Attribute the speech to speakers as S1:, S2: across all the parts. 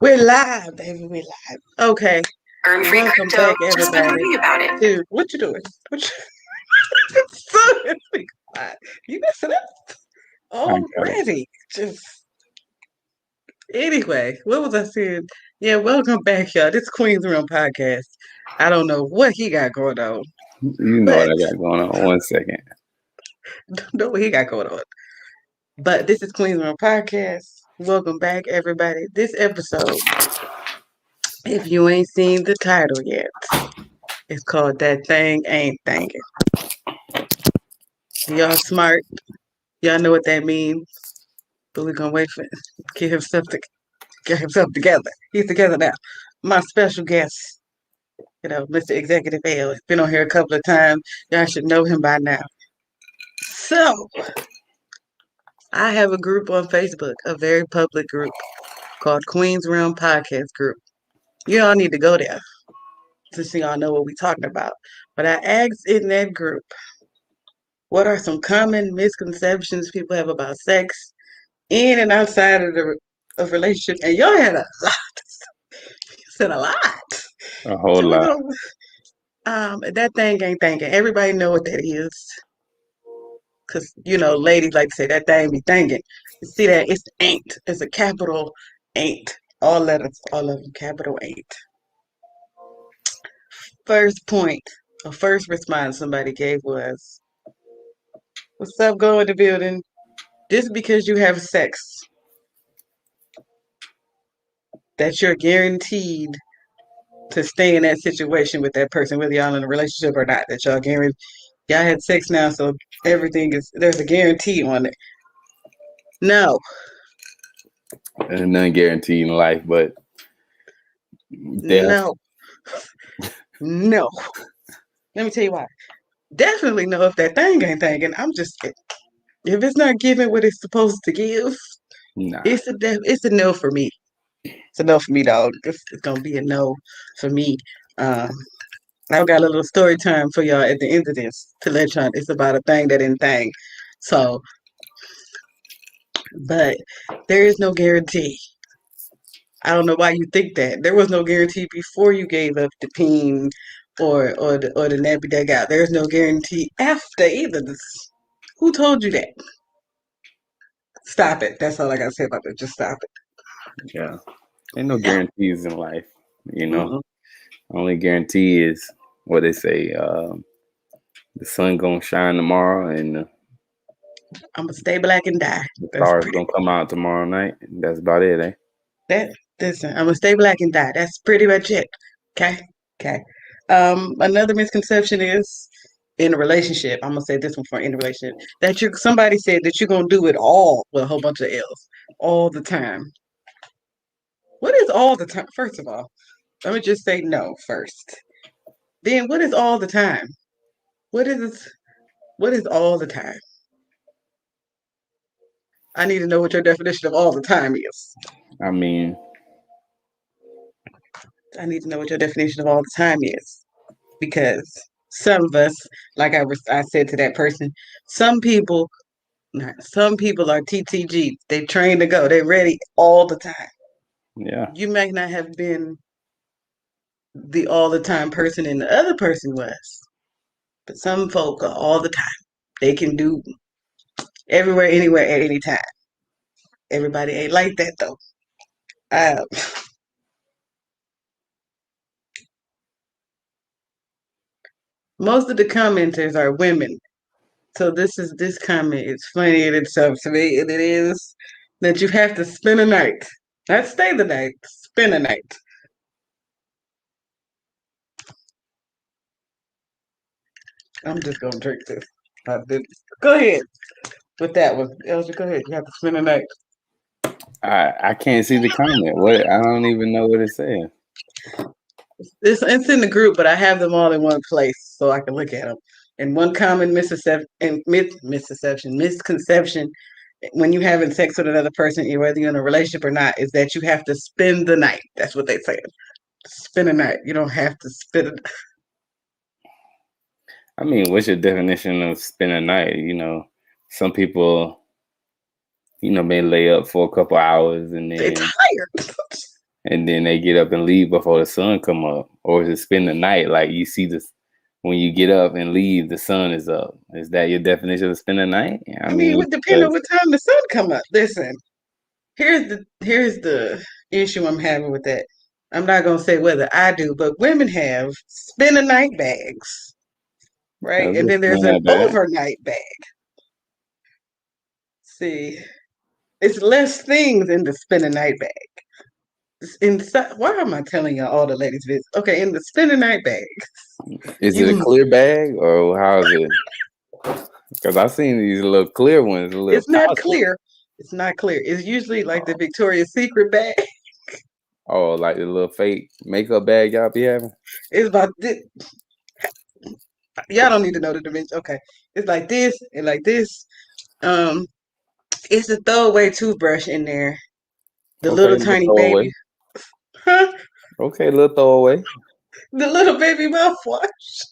S1: We're live, baby. We're live. Okay.
S2: Earn free
S1: Welcome
S2: crypto.
S1: back,
S2: Just been
S1: everybody.
S2: reading about it.
S1: Dude, what you doing? So, be quiet. You messing up
S2: I got it.
S1: already. Just anyway, what was I saying? Yeah, welcome back, y'all. This Queen's Room podcast. I don't know what he got going on,
S2: You know what
S1: but
S2: I got going on. 1 second.
S1: don't know what he got going on. But this is Queen's Room podcast. Welcome back, everybody. This episode, if you ain't seen the title yet, it's called That Thing Ain't Thangin'. Y'all smart. Y'all know what that means. But we're gonna wait for get himself together. He's together now. My special guest, Mr. Executive L. He's been on here a couple of times. Y'all should know him by now. So I have a group on Facebook, a very public group called Queen's Realm Podcast Group. You all need to go there to see y'all know what we're talking about. But I asked in that group, what are some common misconceptions people have about sex in and outside of the of relationship? And y'all had a lot. Said a lot.
S2: A whole
S1: So we're
S2: lot.
S1: gonna that thing ain't thinking. Everybody know what that is. Cause ladies like to say that thing be thinking. You see that it's ain't. It's a capital ain't. All letters, all of them, capital ain't. First point, or first response somebody gave was, "What's up, go in the building? Just because you have sex, that you're guaranteed to stay in that situation with that person, whether y'all in a relationship or not. That y'all had sex now, so there's a guarantee on it. No,
S2: There's nothing guaranteed in life, but death.
S1: no, no. Let me tell you why. Definitely know if that thing ain't thinking. If it's not giving what it's supposed to give,
S2: Nah.
S1: it's a no for me. It's a no for me, dog. It's gonna be a no for me. Um, I've got a little story time for y'all at the end of this to let y'all. It's about a thing that didn't thing. So, but there is no guarantee. I don't know why you think that. There was no guarantee before you gave up the peen or the nappy that got. There's no guarantee after either. Who told you that? Stop it. That's all I gotta say about that. Just stop it.
S2: Yeah. Ain't no
S1: No.
S2: guarantees in life.
S1: Mm-mm.
S2: Only guarantee is what they say. The sun gonna shine tomorrow, and
S1: I'm gonna stay black and die.
S2: the
S1: That's
S2: stars
S1: pretty.
S2: gonna come out tomorrow night. That's about it, eh?
S1: That listen. I'm gonna stay black and die. That's pretty much it. Okay. Okay. Another misconception is in a relationship. I'm gonna say this one for in a relationship that somebody said that you're gonna do it all with a whole bunch of L's all the time. What is all the time? First of all, let me just say no first. Then what is all the time? What is what is all the time? I need to know what your definition of all the time is.
S2: I mean,
S1: I need to know what your definition of all the time is. Because some of us, like I said to that person, some people some people are TTG. They trained to go. They're ready all the time.
S2: yeah.
S1: You may not have been the all the time person and the other person was. But some folk are all the time. They can do everywhere, anywhere, at any time. Everybody ain't like that though. Uh, most of the commenters are women. So this comment is funny in itself to me, and it is that you have to spend a night, not stay the night, spend a night. I'm just gonna drink this. Go ahead with that one, Elsa. Go ahead. You have to spend a night.
S2: I can't see the comment. What? I don't even know what it's saying.
S1: It's in the group, but I have them all in one place so I can look at them. And one common misconception when you're having sex with another person, whether you're in a relationship or not, is that you have to spend the night. That's what they say. Spend a night. You don't have to spend it.
S2: I mean, what's your definition of spend a night? Some people, may lay up for a couple hours and
S1: They're
S2: then
S1: tired.
S2: and then they get up and leave before the sun come up, or is it spend the night? Like you see this when you get up and leave, the sun is up. Is that your definition of spend the night? I
S1: I mean,
S2: mean,
S1: it depends on
S2: because
S1: what time the sun come up. Listen, here's the issue I'm having with that. I'm not gonna say whether I do, but women have spend a night bags, right? And
S2: just
S1: then there's
S2: spend
S1: an
S2: that bad.
S1: overnight bag. See, it's less things in the spend a night bag. Inside, why am I telling y'all all the ladies this? Okay, in the spend a night bag,
S2: Is it a
S1: you
S2: clear bag or how is it? Because I've seen these little clear ones, a little
S1: it's not
S2: pouch one.
S1: clear. It's not clear. It's usually like the Victoria's Secret bag.
S2: Oh, like the little fake makeup bag y'all be having.
S1: It's about this. Y'all don't need to know the dimension. Okay, it's like this and like this. Um, it's a throwaway toothbrush in there. The
S2: Okay,
S1: little
S2: little
S1: tiny baby,
S2: throwaway.
S1: huh?
S2: Okay, little throwaway.
S1: The little baby mouthwash.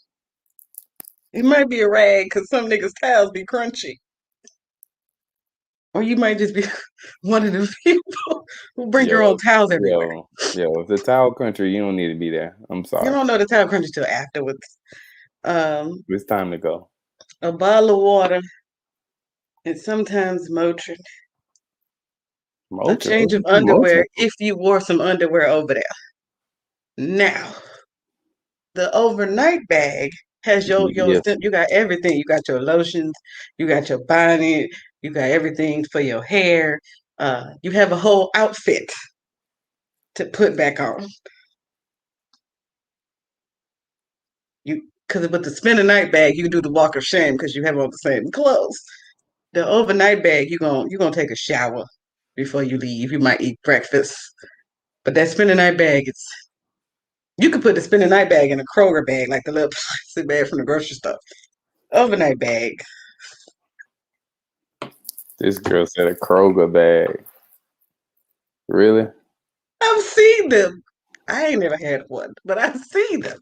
S1: It might be a rag because some niggas' towels be crunchy. Or you might just be one of the people who bring your own
S2: Yo,
S1: towels everywhere.
S2: yo. If the towel country, you don't need to be there. I'm
S1: You
S2: sorry.
S1: don't know the towel crunchy till afterwards. Um,
S2: It's time to go.
S1: a bottle of water and sometimes Motrin. A
S2: Motion.
S1: change
S2: What
S1: of
S2: you do motion
S1: underwear if you wore some underwear over there. Now, the overnight bag has your
S2: Yes.
S1: you got everything. You got your lotions, you got your bonnet, you got everything for your hair. You have a whole outfit to put back on. You because with the spend a night bag, you can do the walk of shame because you have on the same clothes. The overnight bag, you gonna take a shower before you leave. You might eat breakfast, but that spend a night bag, it's you could put the spend a night bag in a Kroger bag, like the little plastic bag from the grocery store. Overnight bag.
S2: This girl said a Kroger bag. Really?
S1: I've seen them. I ain't never had one, but I've seen them.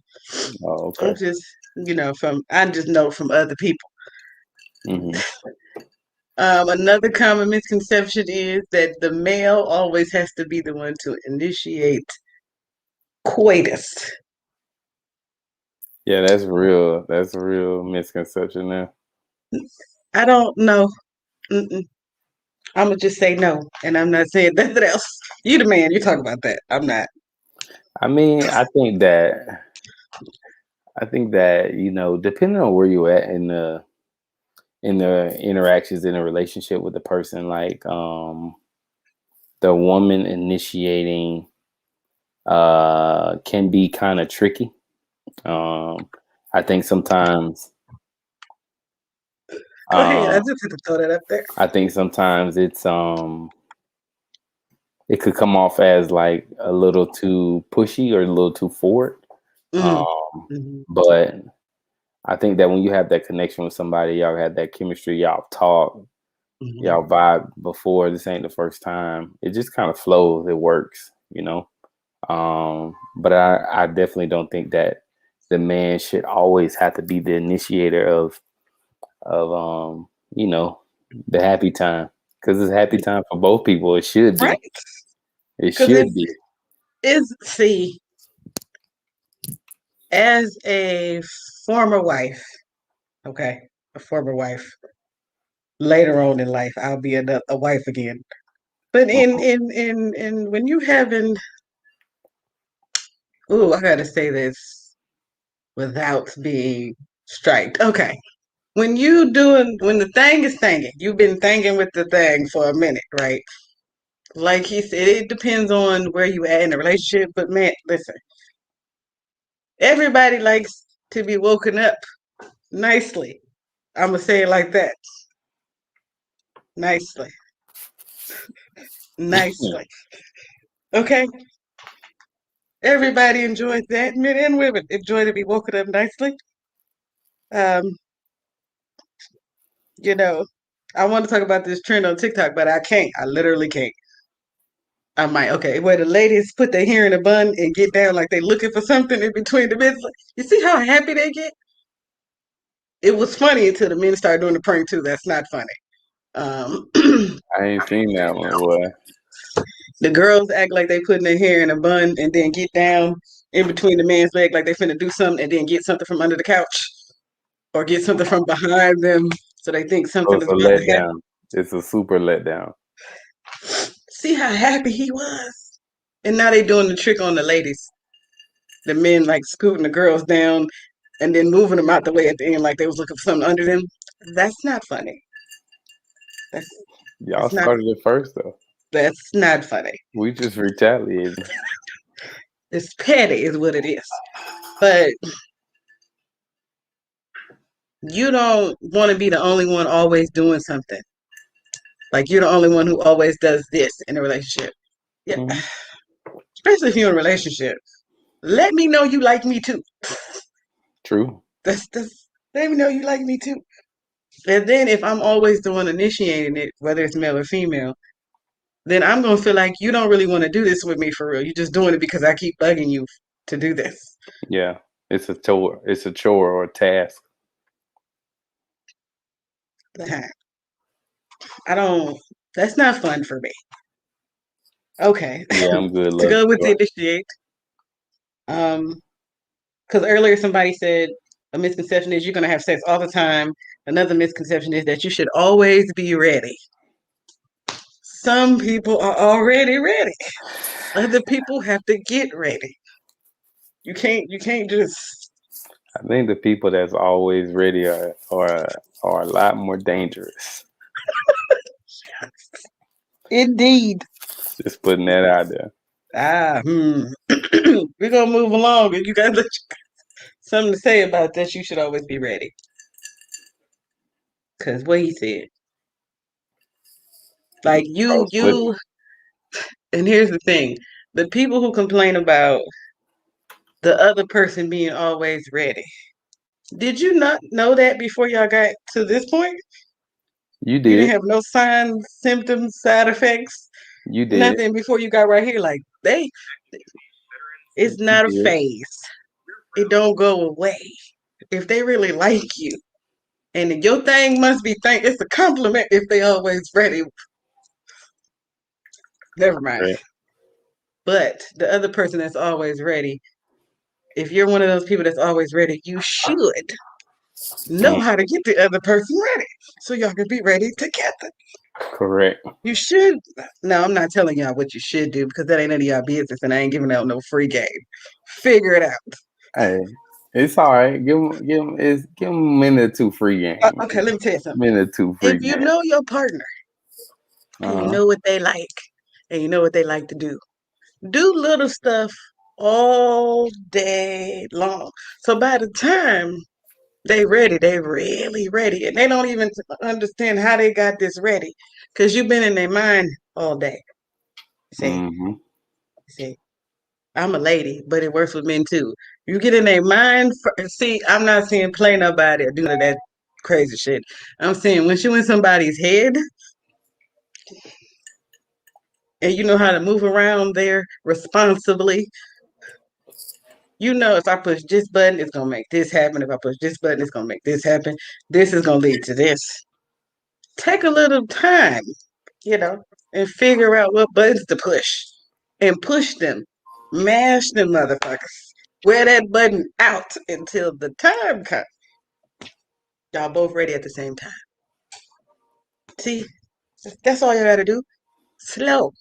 S2: Oh,
S1: I'm
S2: okay.
S1: just, from I just know from other people.
S2: Hmm.
S1: Another common misconception is that the male always has to be the one to initiate coitus.
S2: Yeah, that's real. That's a real misconception now.
S1: I don't know. Mm-mm. I'm gonna just say no, and I'm not saying nothing else. You the man. You talk about that. I'm not.
S2: I mean, I think that depending on where you're at in the interactions in a relationship with the person, like the woman initiating can be kind of tricky. Um, I think sometimes
S1: Go ahead. I
S2: uh,
S1: just had to throw that up there.
S2: I think sometimes it could come off as like a little too pushy or a little too forward.
S1: Mm.
S2: Um,
S1: Hmm.
S2: but I think that when you have that connection with somebody, y'all had that chemistry, y'all talk,
S1: Hmm.
S2: y'all vibe before. This ain't the first time. It just kind of flows. It works. But I definitely don't think that the man should always have to be the initiator of you know, the happy time. Because it's happy time for both people. It should
S1: Right?
S2: be. It
S1: Because
S2: should be.
S1: see, as a former wife, okay, a former wife. Later on in life, I'll be a wife again. But in when you having, ooh, I gotta say this without being striked. Okay, when the thing is thangin', you've been thangin' with the thing for a minute, right? Like he said, it depends on where you at in the relationship. But man, listen, everybody likes to be woken up nicely. I'm gonna say it like that, nicely, nicely. Okay, everybody enjoys that. Men and women enjoy to be woken up nicely. Um, you know, I want to talk about this trend on TikTok, but I can't. I literally can't. I might. Okay, where the ladies put their hair in a bun and get down like they looking for something in between the bits. You see how happy they get? It was funny until the men started doing the prank too. That's not funny. Um,
S2: I ain't seen that one, boy.
S1: The girls act like they putting their hair in a bun and then get down in between the man's leg like they finna do something and then get something from under the couch or get something from behind them so they think
S2: So
S1: something
S2: it's
S1: is
S2: a
S1: about to happen.
S2: letdown. It's a super letdown.
S1: See how happy he was. And now they doing the trick on the ladies. The men like scooting the girls down and then moving them out the way at the end like they was looking for something under them. That's not funny. That's
S2: Y'all
S1: that's not
S2: started it first though.
S1: that's not funny.
S2: We just retaliated.
S1: It's petty is what it is. But you don't want to be the only one always doing something. Like you're the only one who always does this in a relationship. Yeah.
S2: Mm-hmm.
S1: Especially if you're in a relationship. Let me know you like me too.
S2: True.
S1: That's let me know you like me too. And then if I'm always the one initiating it, whether it's male or female, then I'm gonna feel like you don't really want to do this with me for real. You're just doing it because I keep bugging you to do this.
S2: Yeah. It's a chore. It's a chore or a task.
S1: I don't. That's not fun for me. Okay,
S2: Yeah, I'm good.
S1: to
S2: Love
S1: go with
S2: you.
S1: the initiate. Because earlier somebody said a misconception is you're gonna have sex all the time. Another misconception is that you should always be ready. Some people are already ready. Other people have to get ready. You can't just
S2: I think the people that's always ready are a lot more dangerous.
S1: indeed.
S2: Just putting that out there.
S1: We're gonna move along and you got something to say about that. You should always be ready. Cause what he said. Like
S2: I was flipping.
S1: and here's the thing. The people who complain about the other person being always ready. Did you not know that before y'all got to this point?
S2: You
S1: You didn't
S2: did.
S1: have no signs, symptoms, side effects,
S2: You did.
S1: nothing before you got right here. Like it's
S2: You
S1: not a
S2: did.
S1: phase. It don't go away. If they really like you, and your thing must be it's a compliment if they always ready. Never mind.
S2: Right.
S1: But the other person that's always ready, if you're one of those people that's always ready, you should know
S2: Mm,
S1: how to get the other person ready so y'all can be ready together.
S2: correct.
S1: You should. No, I'm not telling y'all what you should do because that ain't none of y'all business, and I ain't giving out no free game. Figure it out.
S2: Hey, it's all right. Give him a minute or two free game.
S1: Okay, let me tell you something.
S2: Minute or two
S1: If
S2: free
S1: you
S2: game.
S1: know your partner and you
S2: Uh huh.
S1: know what they like and you know what they like to do little stuff all day long. So by the time they ready, they really ready, and they don't even understand how they got this ready because you've been in their mind all day. See,
S2: Mm-hmm.
S1: see. I'm a lady, but it works with men too. You get in their mind. See, I'm not saying play nobody or do none of that crazy shit. I'm saying when you in somebody's head and you know how to move around there responsibly, you know if I push this button, it's gonna make this happen. If I push this button, it's gonna make this happen. This is gonna lead to this. Take a little time, and figure out what buttons to push and push them. Mash them motherfuckers. Wear that button out until the time comes. Y'all both ready at the same time. See, that's all you gotta do. Slow.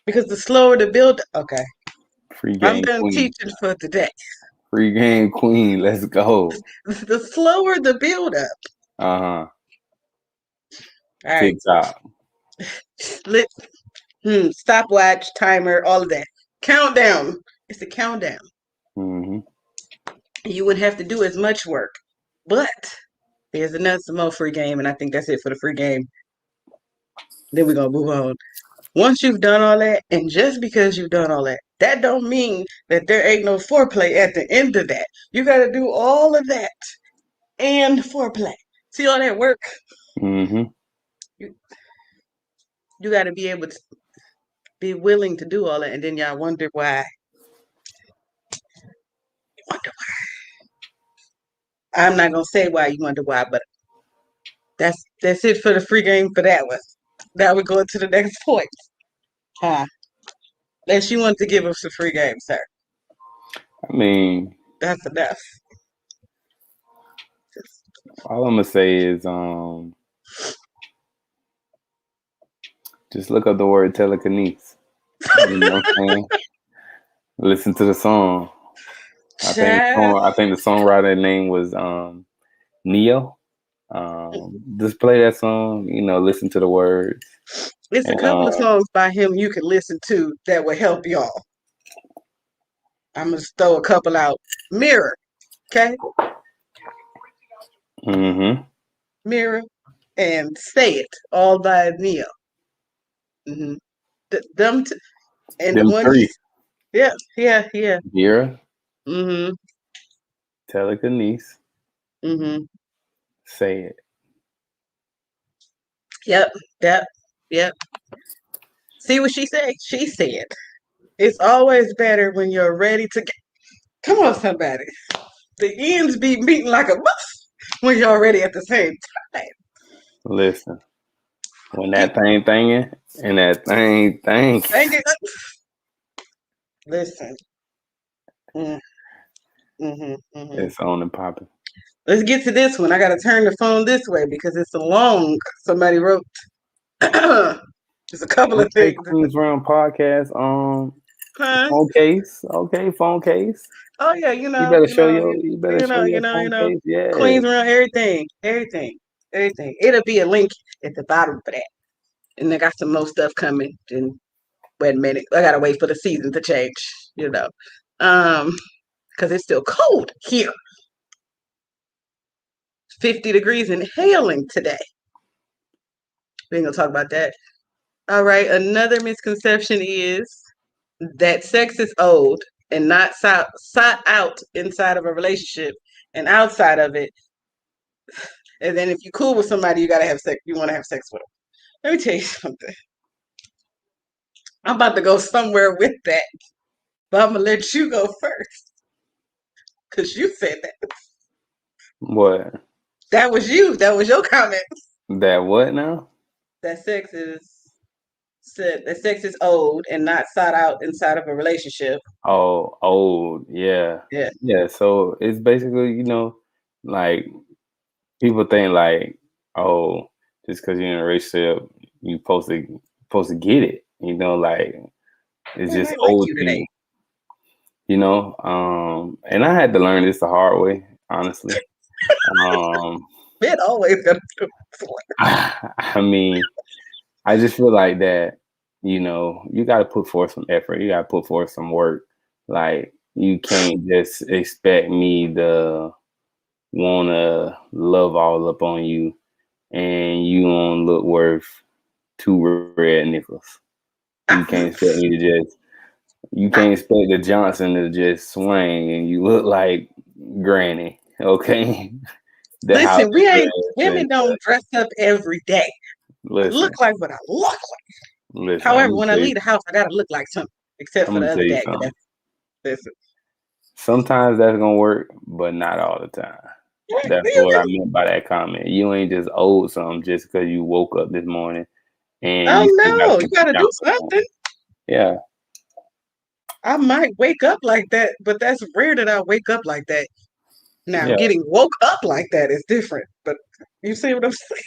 S1: Because the slower the build, okay.
S2: Free
S1: I'm
S2: game
S1: done
S2: queen.
S1: teaching for today.
S2: Free game queen. Let's go.
S1: The slower the build up.
S2: Uh huh.
S1: All right.
S2: TikTok.
S1: Let, stopwatch, timer, all of that. Countdown. It's a countdown.
S2: Mm-hmm.
S1: You wouldn't have to do as much work. But there's another some more free game, and I think that's it for the free game. Then we're gonna move on. Once you've done all that, and just because you've done all that, that don't mean that there ain't no foreplay at the end of that. You got to do all of that and foreplay. See all that work?
S2: Mm-hmm.
S1: You, you got to be able to be willing to do all that, and then y'all wonder why. Wonder why. I'm not gonna say why you wonder why, but that's it for the free game for that one. Now we're going to the next point. Huh? And she wanted to give us a free game, sir.
S2: I mean,
S1: That's enough.
S2: all I'm gonna say is just look up the word telekinesis. You know what I'm saying? Listen to the song.
S1: Child.
S2: I think the songwriter name was Neo. Just play that song, listen to the words.
S1: It's a
S2: And
S1: couple of songs by him you can listen to that will help y'all. I'm gonna throw a couple out. Mirror, okay?
S2: mm-hmm.
S1: Mirror and Say It, all by Neo. Mm-hmm. And the
S2: Them
S1: one
S2: three.
S1: yeah, yeah, yeah.
S2: Vera,
S1: Mm-hmm.
S2: telekinesis,
S1: Mm-hmm.
S2: say it.
S1: Yep, yep, yep. See what she said? She said, it's always better when you're ready to get. Come on, somebody. The ends be meeting like a bus when y'all ready at the same time.
S2: Listen, when
S1: Get
S2: that thing thinging and that thing,
S1: Thank you. Listen. Mm, hmm hmm
S2: it's on and popping.
S1: Let's get to this one. I got to turn the phone this way because it's a long. Somebody wrote. There's a couple of
S2: Okay,
S1: things.
S2: Queens Round Podcast.
S1: Huh?
S2: Phone case. Okay, phone case.
S1: Oh yeah,
S2: You better show your phone case. Yeah.
S1: Queens around everything, everything, everything. It'll be a link at the bottom for that. And they got some more stuff coming. And wait a minute, I gotta wait for the season to change. You know, um, because it's still cold here. 50 degrees and hailing today. We ain't gonna talk about that. All right. Another misconception is that sex is old and not sought out inside of a relationship and outside of it. And then if you're cool with somebody, you gotta have sex. You want to have sex with them. Let me tell you something. I'm about to go somewhere with that, but I'm gonna let you go first because you said that.
S2: What?
S1: That was you. That was your comment.
S2: That what now?
S1: That sex is that sex is old and not sought out inside of a relationship.
S2: Oh, old. Yeah.
S1: Yeah.
S2: Yeah. So it's basically, like people think like, oh, just because you're in a relationship, you supposed to get it. Like it's
S1: I
S2: just
S1: might like
S2: old
S1: you
S2: to
S1: today.
S2: you. And I had to learn this the hard way, honestly. Um,
S1: Men always gonna do it.
S2: I mean, I just feel like that, you got to put forth some effort. You got to put forth some work. Like, you can't just expect me to want to love all up on you and you don't look worth two red nickels. You can't expect the Johnson to just swing and you look like Granny, okay? The house
S1: Listen, we ain't
S2: dress and
S1: women don't dress up every day. I look
S2: listen,
S1: like what I look like.
S2: listen.
S1: However, when I leave the house, I gotta look like something, except
S2: I'm
S1: for
S2: gonna
S1: the
S2: tell
S1: other
S2: you
S1: day. But
S2: something.
S1: that's
S2: Sometimes that's gonna work, but not all the time. That's what I meant by that comment. You ain't just owed something just because you woke up this morning and
S1: oh
S2: you still got to
S1: no, you
S2: put
S1: gotta
S2: your
S1: do
S2: pajamas on.
S1: something.
S2: Yeah.
S1: I might wake up like that, but that's rare that I wake up like that. Now,
S2: Yeah.
S1: getting woke up like that is different. But you see what I'm saying?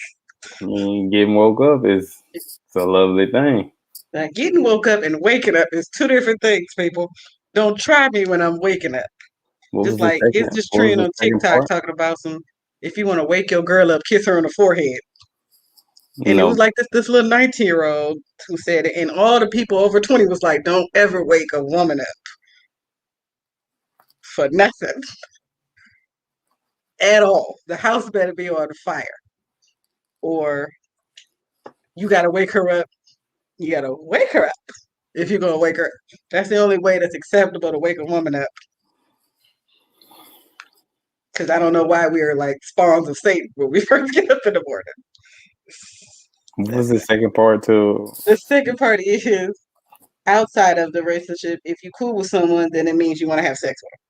S2: I mean, getting woke up is it's a lovely thing.
S1: Now, getting woke up and waking up is two different things, people. Don't try me when I'm waking up. Just like it's just
S2: What was
S1: trend
S2: the
S1: on
S2: second
S1: TikTok
S2: part?
S1: talking about some. If you want to wake your girl up, kiss her on the forehead. And it was
S2: No.
S1: like this little 19-year-old who said it, and all the people over 20 was like, "Don't ever wake a woman up for nothing at all. The house better be on fire, or you gotta wake her up. You gotta wake her up if you're gonna wake her up. That's the only way that's acceptable to wake a woman up. Because I don't know why we are like spawns of Satan when we first get up in the morning.
S2: What was
S1: That's
S2: the
S1: it.
S2: second part to?
S1: The second part is outside of the relationship. If you cool with someone, then it means you want to have sex with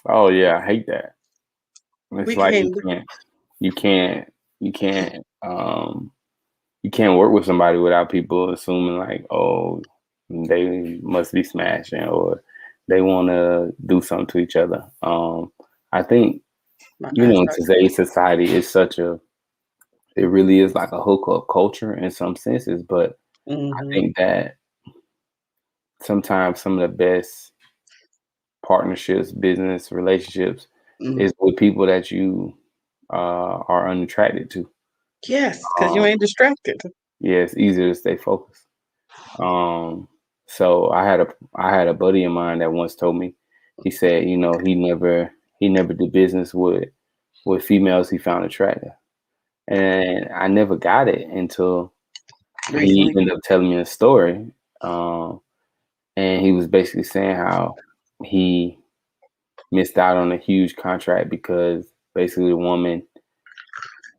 S2: Oh yeah, I hate that.
S1: them.
S2: It's
S1: We
S2: like
S1: can't.
S2: you can't, you can't, um, you can't work with somebody without people assuming like, oh, they must be smashing or they want to do something to each other. I think,
S1: My
S2: you
S1: eyes
S2: know, in
S1: start
S2: today's society, it really is like a hookup culture in some senses. But I
S1: mm-hmm,
S2: think that sometimes some of the best partnerships, business relationships,
S1: mm.
S2: is with people that you are unattracted to.
S1: Yes, because you
S2: Um,
S1: ain't distracted.
S2: yeah, it's easier to stay focused. Um, so I had a buddy of mine that once told me, he said, you know, he never did business with females he found attractive. And I never got it until he
S1: Recently.
S2: ended up telling me a story. Um, and he was basically saying how he missed out on a huge contract because basically the woman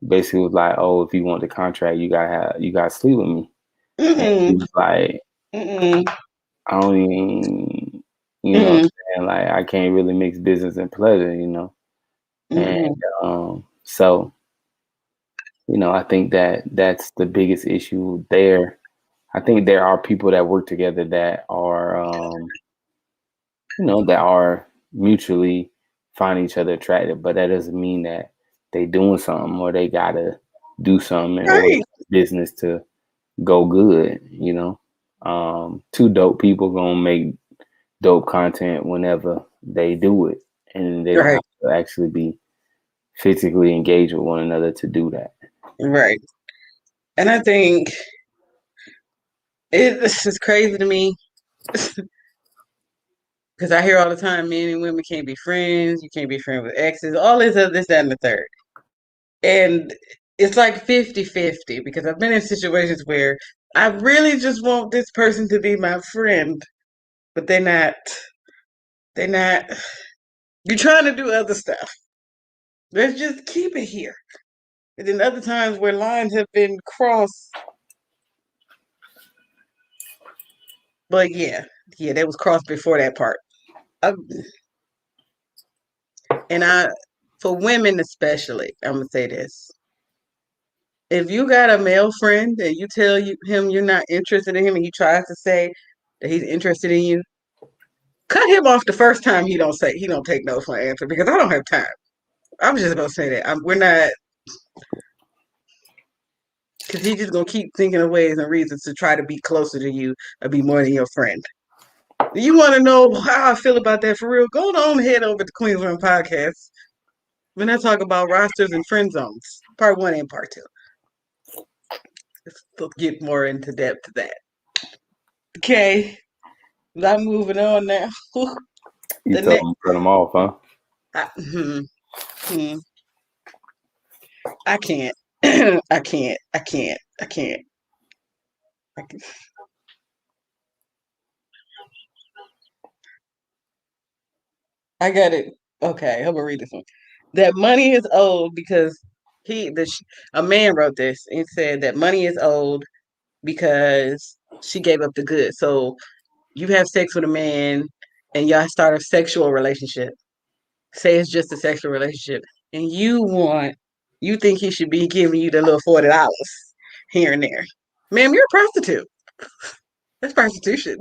S2: basically was like, "Oh, if you want the contract, you gotta sleep with me." And he
S1: Mm-mm,
S2: was like,
S1: mm-mm,
S2: "I don't even, you know, what
S1: mm-mm,
S2: I'm saying, like I can't really mix business and pleasure, you know." And
S1: mm-mm.
S2: so you know, I think that that's the biggest issue there. I think there are people that work together that are, you know, that are mutually find each other attractive, but that doesn't mean that they doing something or they gotta do something in order
S1: Right,
S2: for business to go good, you know. Two dope people gonna make dope content whenever they do it, and they don't
S1: right,
S2: have to actually be physically engaged with one another to do that.
S1: right. And I think this is crazy to me because I hear all the time men and women can't be friends. You can't be friends with exes, all this, other, this, that, and the third. And it's like 50-50 because I've been in situations where I really just want this person to be my friend, but they're not, you're trying to do other stuff. Let's just keep it here. And then other times where lines have been crossed, but yeah, that was crossed before that part. I, and for women especially, I'm gonna say this: if you got a male friend and you tell him you're not interested in him, and he tries to say that he's interested in you, cut him off the first time he don't take no for an answer because I don't have time. I was just about to say that we're not because he's just gonna keep thinking of ways and reasons to try to be closer to you or be more than your friend. You want to know how I feel about that for real? Go on head over to Queensland Podcast when I talk about rosters and friend zones, part one and part two. Let's get more into depth to that. Okay, I'm moving on now.
S2: You
S1: The
S2: told
S1: next,
S2: them cut them off, huh?
S1: I, hmm, hmm, I can't, I can't, I can't, I can't. I can, I got it. Okay, I'm gonna read this one. That money is owed because a man wrote this and said that money is owed because she gave up the goods. So you have sex with a man and y'all start a sexual relationship. Say it's just a sexual relationship, and you think he should be giving you the little $40 here and there. Ma'am, you're a prostitute. That's prostitution.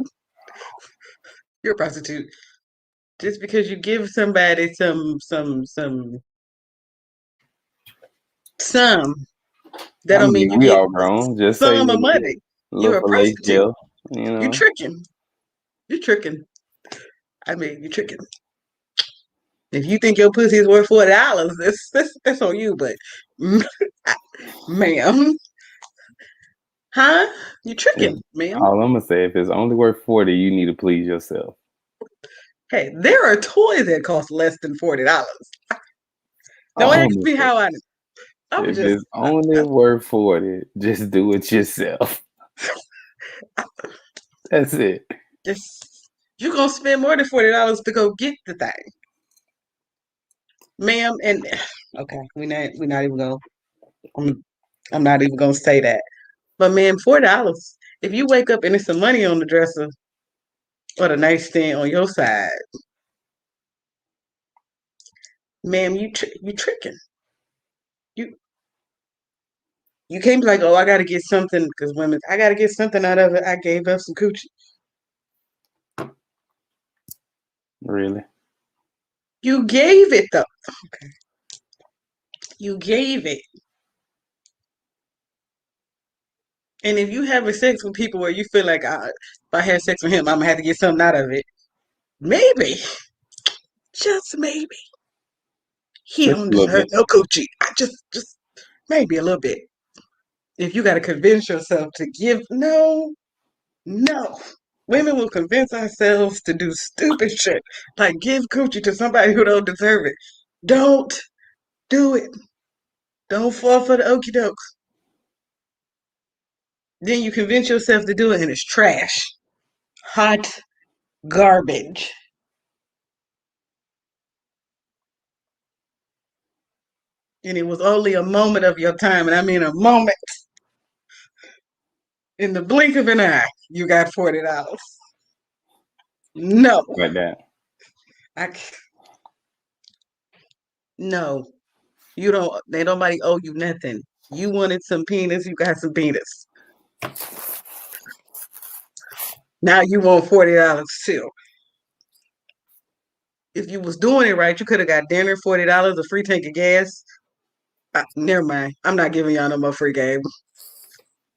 S1: You're a prostitute. Just because you give somebody some, that
S2: I
S1: don't mean
S2: mean,
S1: you
S2: we
S1: get
S2: all grown. Just say
S1: some of money. You're
S2: little
S1: a
S2: fillet
S1: prostitute.
S2: jail, you
S1: You
S2: know.
S1: tricking. You tricking. I mean, you tricking. If you think your pussy is worth $40, that's on you. But, ma'am, huh? You
S2: Yeah.
S1: tricking, ma'am.
S2: All I'm gonna say, if it's only worth 40, you need to please yourself.
S1: Hey, there are toys that cost less than $40. Don't
S2: All I'm
S1: ask
S2: gonna
S1: me
S2: say,
S1: how I know. I'm
S2: if
S1: just,
S2: it's only worth 40, just do it yourself. That's it.
S1: just you're gonna spend more than $40 to go get the thing, ma'am. And okay, we're not even gonna. I'm, I'm not even gonna say that. But ma'am, $40. If you wake up and there's some money on the dresser or the nightstand on your side, ma'am, you tricking. You you can't be like, oh, I got to get something because women, I got to get something out of it. I gave up some coochie.
S2: Really?
S1: You gave it though. Okay. You gave it. And if you having sex with people where you feel like if I have sex with him, I'm gonna have to get something out of it. Maybe, just maybe, he
S2: Just
S1: don't
S2: a little
S1: deserve
S2: bit.
S1: no coochie. I just maybe a little bit. If you got to convince yourself to give, no, no. Women will convince ourselves to do stupid shit like give coochie to somebody who don't deserve it. Don't do it. Don't fall for the okie dokes. Then you convince yourself to do it and it's trash. Hot garbage. And it was only a moment of your time, and I mean a moment. In the blink of an eye, you got $40. No,
S2: Like that.
S1: I no. You don't. They nobody owe you nothing. You wanted some penis, you got some penis. Now you want $40 too. If you was doing it right, you could have got dinner, $40, a free tank of gas. Never mind. I'm not giving y'all no more free game.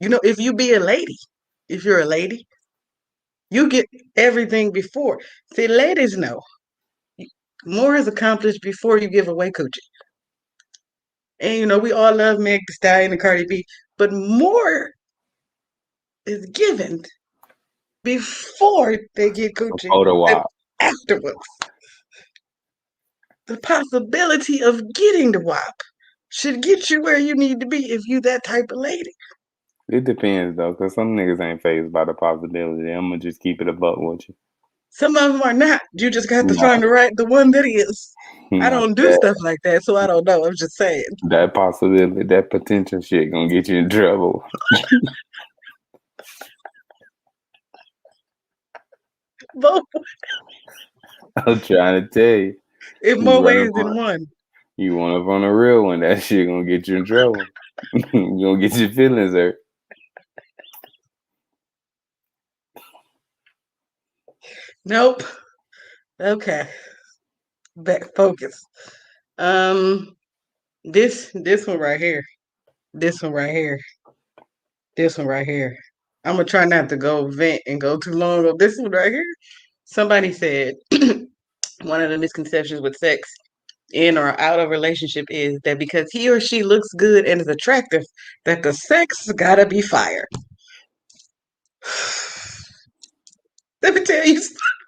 S1: If you be a lady, if you're a lady, you get everything before. See, ladies know more is accomplished before you give away coochie. And we all love Meg Thee Stallion and Cardi B, but more is given before they get
S2: A
S1: coochie
S2: photo
S1: than
S2: op.
S1: afterwards. The possibility of getting the WAP should get you where you need to be if you that type of lady.
S2: It depends though, cause some niggas ain't phased by the possibility. I'm gonna just keep it a buck with you.
S1: Some of them are not. You just got to find
S2: No,
S1: the one that is. I
S2: no,
S1: don't do stuff like that, so I don't know. I'm just saying.
S2: that possibility, that potential shit gonna get you in trouble.
S1: Both
S2: I'm trying to tell you.
S1: in
S2: You
S1: more
S2: run
S1: ways
S2: up
S1: than
S2: on
S1: one.
S2: you run up on a real one, that shit gonna get you in trouble. You gonna get your feelings hurt.
S1: Nope. Okay. Back focus. Um, this one right here. This one right here. This one right here. I'm gonna try not to go vent and go too long on this one right here. Somebody said one of the misconceptions with sex in or out of relationship is that because he or she looks good and is attractive, that the sex gotta be fire. Let me tell you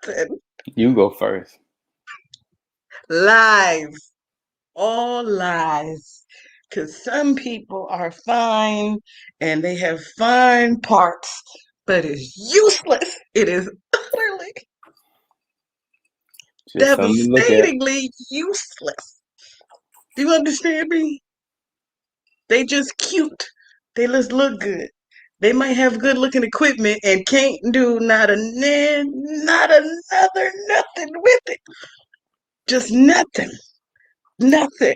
S1: something.
S2: You go first.
S1: Lies. All lies. Because some people are fine and they have fine parts, but it's useless. It is utterly,
S2: Just something to look at.
S1: devastatingly useless. Do you understand me? They just cute. They just look good. They might have good looking equipment and can't do not another nothing with it. Just nothing. Nothing.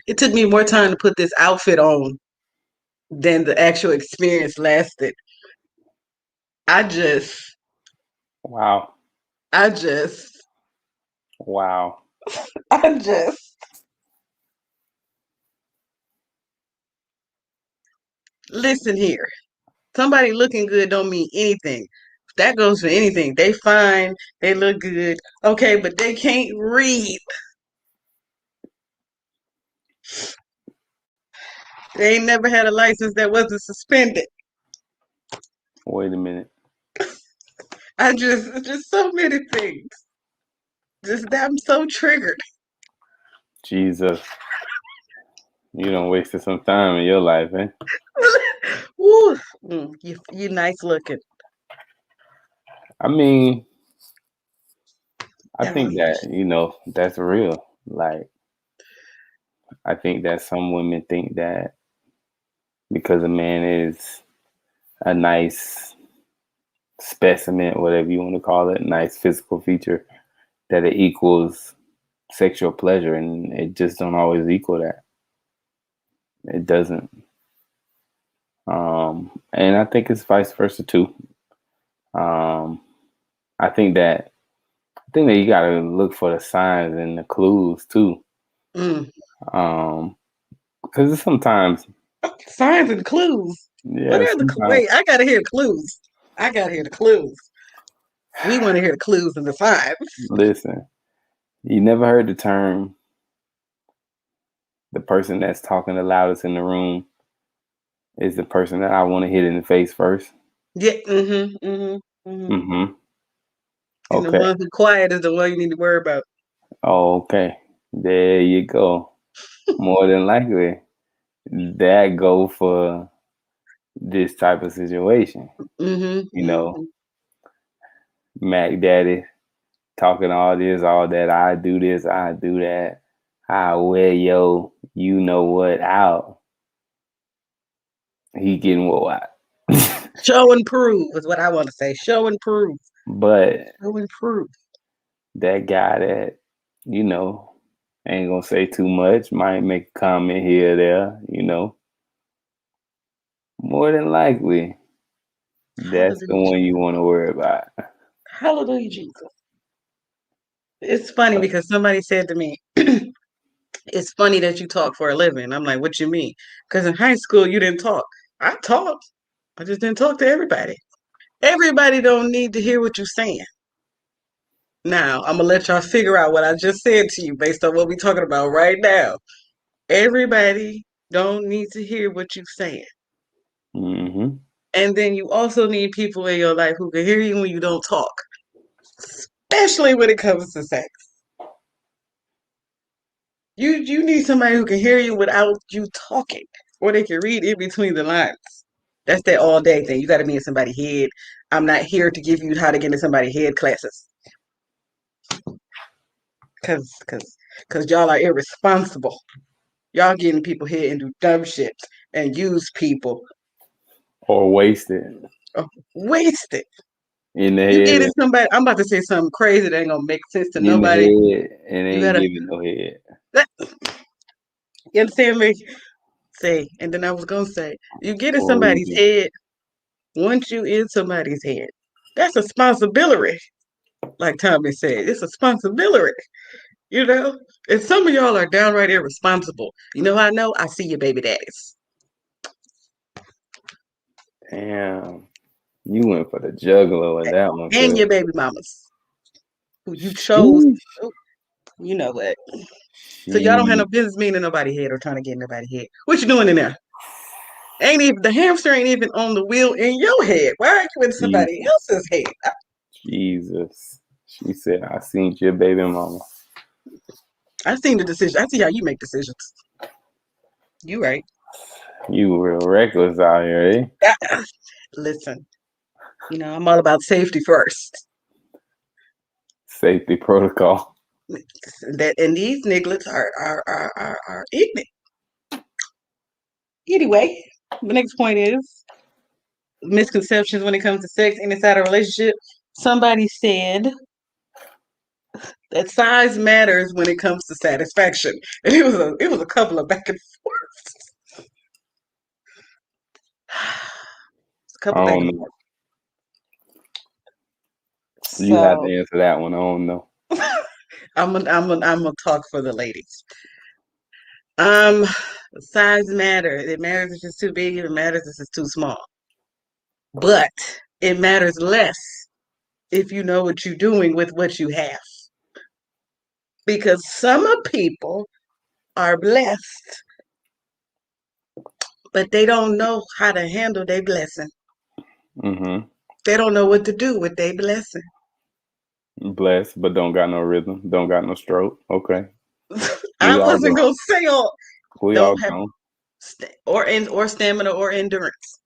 S1: It took me more time to put this outfit on than the actual experience lasted. I just,
S2: Wow.
S1: I just,
S2: Wow.
S1: I just, listen here. Somebody looking good don't mean anything. That goes for anything. They fine, they look good. Okay, but they can't read. They ain't never had a license that wasn't suspended.
S2: Wait a minute.
S1: Just so many things. Just I'm so triggered.
S2: Jesus. You done wasted some time in your life, eh?
S1: Woo, you nice looking.
S2: I mean, I
S1: That
S2: think
S1: one.
S2: that, that's real. Like, I think that some women think that because a man is a nice specimen, whatever you want to call it, nice physical feature, that it equals sexual pleasure, and it just don't always equal that. It doesn't. And I think it's vice versa too. Um, I think that you gotta look for the signs and the clues too.
S1: Mm.
S2: Because sometimes,
S1: Signs and clues. What
S2: yeah,
S1: are the
S2: sometimes,
S1: wait? I gotta hear clues. I gotta hear the clues. We want to hear the clues and the signs.
S2: listen, you never heard the term the person that's talking the loudest in the room is the person that I want to hit in the face first.
S1: Yeah. Mm-hmm. Mm-hmm. Mm-hmm.
S2: Mm-hmm.
S1: And the
S2: Okay.
S1: one who's quiet is the one you need to worry about.
S2: Oh, okay. There you go. More than likely, that go for this type of situation.
S1: Mm-hmm.
S2: You know,
S1: Mm-hmm.
S2: Mac Daddy talking all this, all that. I do this, I do that. I wear yo, you know what out. He getting what out.
S1: Show and prove is what I want to say. Show and prove.
S2: But
S1: Show and prove.
S2: that guy that, you know, ain't gonna say too much, might make a comment here or there, more than likely, that's the
S1: Hallelujah,
S2: one
S1: Jesus.
S2: you want to worry about.
S1: Hallelujah, Jesus. It's funny because somebody said to me, it's funny that you talk for a living. I'm like, what you mean? Because in high school, you didn't talk. I talked. I just didn't talk to everybody. Everybody don't need to hear what you're saying. Now, I'm going to let y'all figure out what I just said to you based on what we're talking about right now. Everybody don't need to hear what you're saying.
S2: Mm-hmm.
S1: And then you also need people in your life who can hear you when you don't talk, especially when it comes to sex. You need somebody who can hear you without you talking, or they can read in between the lines. That's that all day thing. You got to be in somebody's head. I'm not here to give you how to get in somebody's head classes, cause y'all are irresponsible. Y'all getting people here and do dumb shit and use people.
S2: Or wasted
S1: Oh, wasted.
S2: in the
S1: You getting
S2: head,
S1: somebody. I'm about to say something crazy that ain't gonna make sense to
S2: in the
S1: nobody.
S2: head, and
S1: You
S2: ain't
S1: gotta.
S2: giving no head.
S1: You understand me? Say, and then I was gonna say, you get in
S2: For a
S1: somebody's
S2: reason.
S1: head. Once you in somebody's head, that's a responsibility. Like Tommy said, it's a responsibility. You know, and some of y'all are downright irresponsible. You know how I know? I see your baby daddies
S2: Damn. You went for the juggler with that one,
S1: and
S2: cuz.
S1: your baby mamas who you chose.
S2: Sheesh.
S1: Oh, you know what? So y'all don't have no
S2: Sheesh.
S1: business being in nobody's head or trying to get in nobody's head. What you doing in there? Ain't even the hamster ain't even on the wheel in your head. Why are you in somebody
S2: Jesus.
S1: else's head?
S2: Jesus. She said, I seen your baby mama.
S1: I seen the decision. I see how you make decisions. You right.
S2: You real reckless out here, eh?
S1: Listen, I'm all about safety first.
S2: Safety protocol.
S1: That and these nigglets are ignorant. Anyway, the next point is misconceptions when it comes to sex inside a relationship. Somebody said that size matters when it comes to satisfaction, and it was a couple of back and forth. A
S2: I
S1: couple back
S2: don't
S1: and
S2: know.
S1: forth.
S2: You have
S1: So
S2: to answer that one. I don't know.
S1: I'm gonna talk for the ladies. Um, size matters. It matters if it's too big. It matters if it's too small. But it matters less if you know what you're doing with what you have. Because some of people are blessed, but they don't know how to handle their blessing.
S2: Mm-hmm.
S1: They don't know what to do with their blessing.
S2: Blessed, but don't got no rhythm. Don't got no stroke. Okay.
S1: I
S2: We all
S1: wasn't
S2: go.
S1: gonna say all
S2: We all
S1: don't have
S2: gone.
S1: or stamina or endurance.